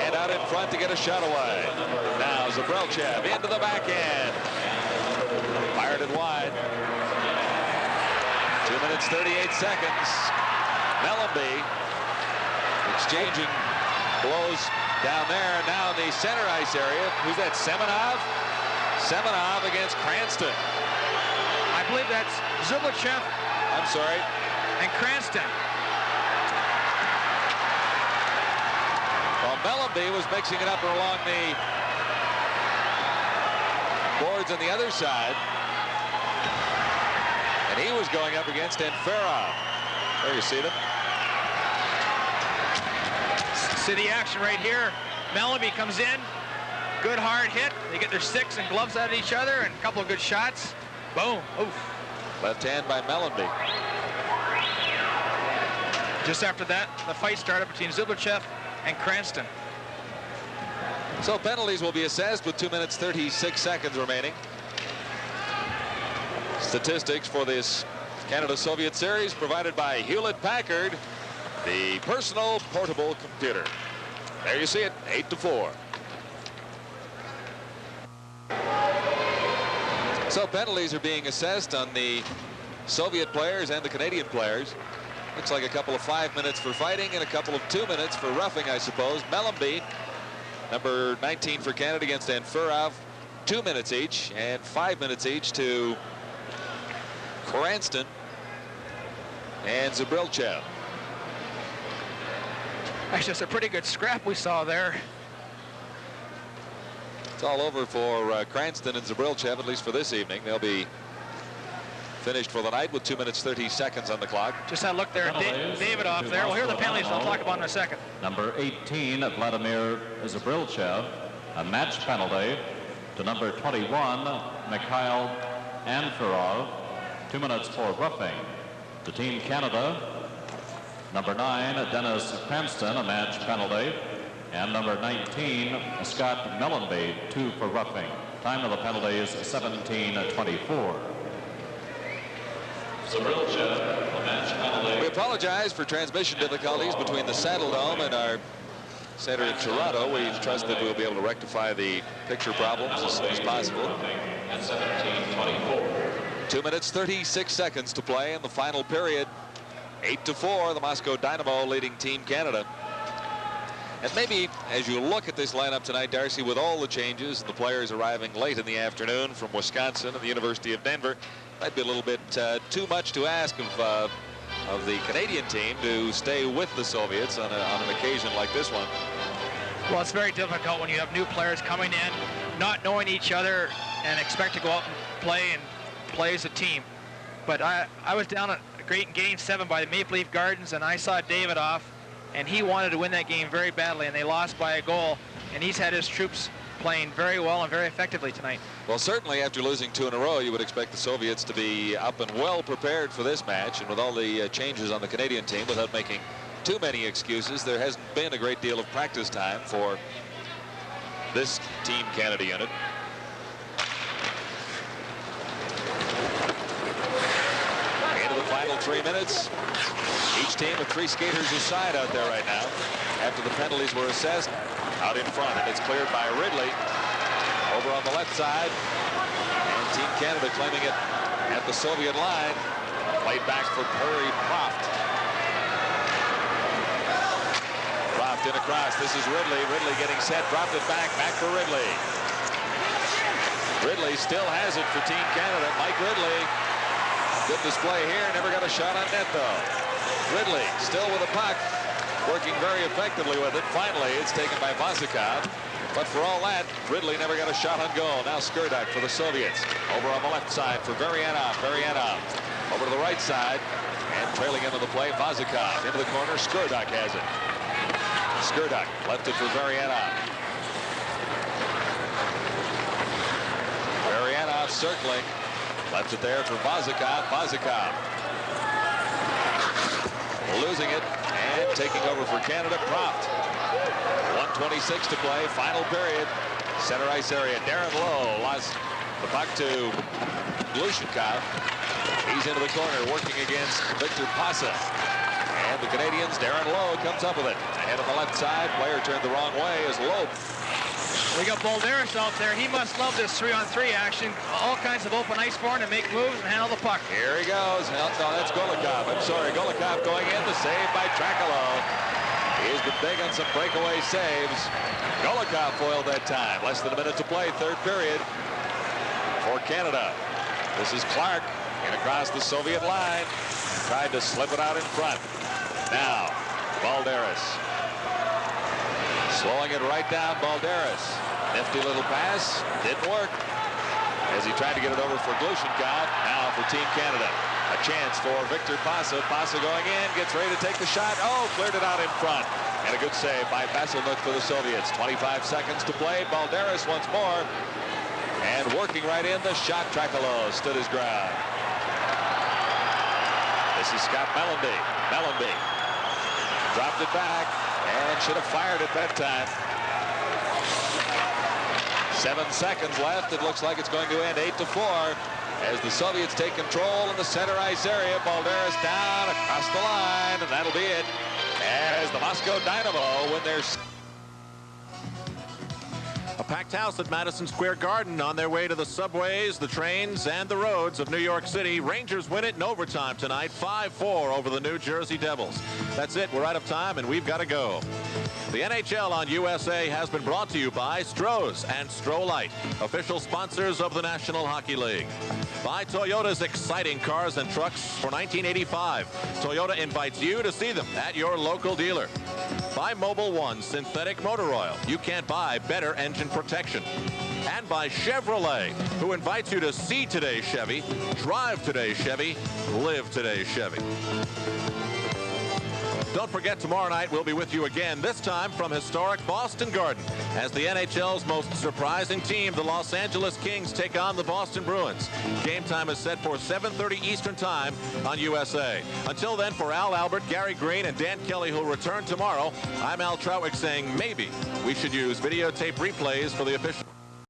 And out in front to get a shot away. Now Zabrilchev into the backhand. Fired it wide. 2 minutes, 38 seconds. Mellenby exchanging blows down there. Now in the center ice area. Who's that, Semenov? Semenov against Cranston. I believe that's Zubachev. I'm sorry. And Cranston. Well, Mellenby was mixing it up along the boards on the other side. And he was going up against Ferrov. There you see them. City action right here. Mellenby comes in. Good hard hit. They get their sticks and gloves out at each other, and a couple of good shots. Boom. Oof. Left hand by Mellenby. Just after that, the fight started between Zubachev and Cranston. So penalties will be assessed with 2 minutes, 36 seconds remaining. Statistics for this Canada-Soviet series provided by Hewlett-Packard, the personal portable computer. There you see it, 8-4. So penalties are being assessed on the Soviet players and the Canadian players. Looks like a couple of 5 minutes for fighting and a couple of 2 minutes for roughing, I suppose. Mellenby, number 19 for Canada against Ferrov. 2 minutes each, and 5 minutes each to Cranston and Zabrilchev. That's just a pretty good scrap we saw there. It's all over for Cranston and Zabrilchev, at least for this evening. They'll be finished for the night with 2 minutes 30 seconds on the clock. Just had a look there, David off there. Well, here are the penalties I'll talk about in a second. Number 18, Vladimir Zabrilchev, a match penalty to number 21, Mikhail Anfarov, 2 minutes for roughing. To Team Canada, number 9, Dennis Cranston, a match penalty. And number 19, Scott Mellenby, 2 for roughing. Time of the penalty is 17:24. We apologize for transmission difficulties between the Saddle Dome and our center in Toronto. We trust that we'll be able to rectify the picture problems as soon as possible. 2 minutes 36 seconds to play in the final period. 8-4, the Moscow Dynamo leading Team Canada. And maybe as you look at this lineup tonight, Darcy, with all the changes and the players arriving late in the afternoon from Wisconsin and the University of Denver, might be a little bit too much to ask of the Canadian team to stay with the Soviets on an occasion like this one. Well, it's very difficult when you have new players coming in, not knowing each other, and expect to go out and play as a team. But I was down at Game 7 by the Maple Leaf Gardens, and I saw Davidoff, and he wanted to win that game very badly, and they lost by a goal, and he's had his troops playing very well and very effectively tonight. Well, certainly after losing 2 in a row, you would expect the Soviets to be up and well prepared for this match, and with all the changes on the Canadian team, without making too many excuses, there hasn't been a great deal of practice time for this Team Canada unit. Into the final 3 minutes. Each team with 3 skaters aside out there right now after the penalties were assessed. Out in front, and it's cleared by Ridley over on the left side, and Team Canada claiming it at the Soviet line. Played back for Perry Proft. Proft in across. This is Ridley. Ridley getting set, dropped it back for Ridley. Ridley still has it for Team Canada. Mike Ridley, good display here, never got a shot on net though. Ridley still with a puck, working very effectively with it. Finally, it's taken by Vazikov. But for all that, Ridley never got a shot on goal. Now Skirdak for the Soviets. Over on the left side for Varianov. Varianov over to the right side. And trailing into the play, Vazikov. Into the corner, Skirdak has it. Skirdak left it for Varianov. Varianov circling. Left it there for Vazikov. Vazikov losing it. And taking over for Canada, Proft. 1:26 to play, final period. Center ice area, Darren Lowe lost the puck to Glushenkov. He's into the corner, working against Victor Pasa. And the Canadians, Darren Lowe comes up with it. Ahead on the left side, player turned the wrong way as Lowe. We got Balderas out there. He must love this 3-on-3 action. All kinds of open ice for him to make moves and handle the puck. Here he goes. No, that's Golikov. I'm sorry, Golikov going in. The save by Trakalo. He's been big on some breakaway saves. Golikov foiled that time. Less than a minute to play, third period for Canada. This is Clark in across the Soviet line. Tried to slip it out in front. Now, Balderas. Slowing it right down, Balderas. Nifty little pass. Didn't work as he tried to get it over for Glushenkov. Now for Team Canada. A chance for Victor Pasa. Pasa going in, gets ready to take the shot. Oh, cleared it out in front. And a good save by Vasilnuk for the Soviets. 25 seconds to play. Balderas once more. And working right in the shot, Trakalo stood his ground. This is Scott Mellenby. Mellenby dropped it back and should have fired it that time. 7 seconds left. It looks like it's going to end 8-4 as the Soviets take control in the center ice area. Balderas down across the line, and that'll be it as the Moscow Dynamo win their... A packed house at Madison Square Garden on their way to the subways, the trains, and the roads of New York City. Rangers win it in overtime tonight, 5-4 over the New Jersey Devils. That's it. We're out of time, and we've got to go. The NHL on USA has been brought to you by Stroh's and Stroh-Lite, official sponsors of the National Hockey League. By Toyota's exciting cars and trucks for 1985. Toyota invites you to see them at your local dealer. By Mobil 1 synthetic motor oil. You can't buy better engine protection. And by Chevrolet, who invites you to see today's Chevy, drive today's Chevy, live today's Chevy. Don't forget, tomorrow night we'll be with you again, this time from historic Boston Garden, as the NHL's most surprising team, the Los Angeles Kings, take on the Boston Bruins. Game time is set for 7:30 Eastern Time on USA. Until then, for Al Albert, Gary Green, and Dan Kelly, who'll return tomorrow, I'm Al Troutwick saying maybe we should use videotape replays for the official.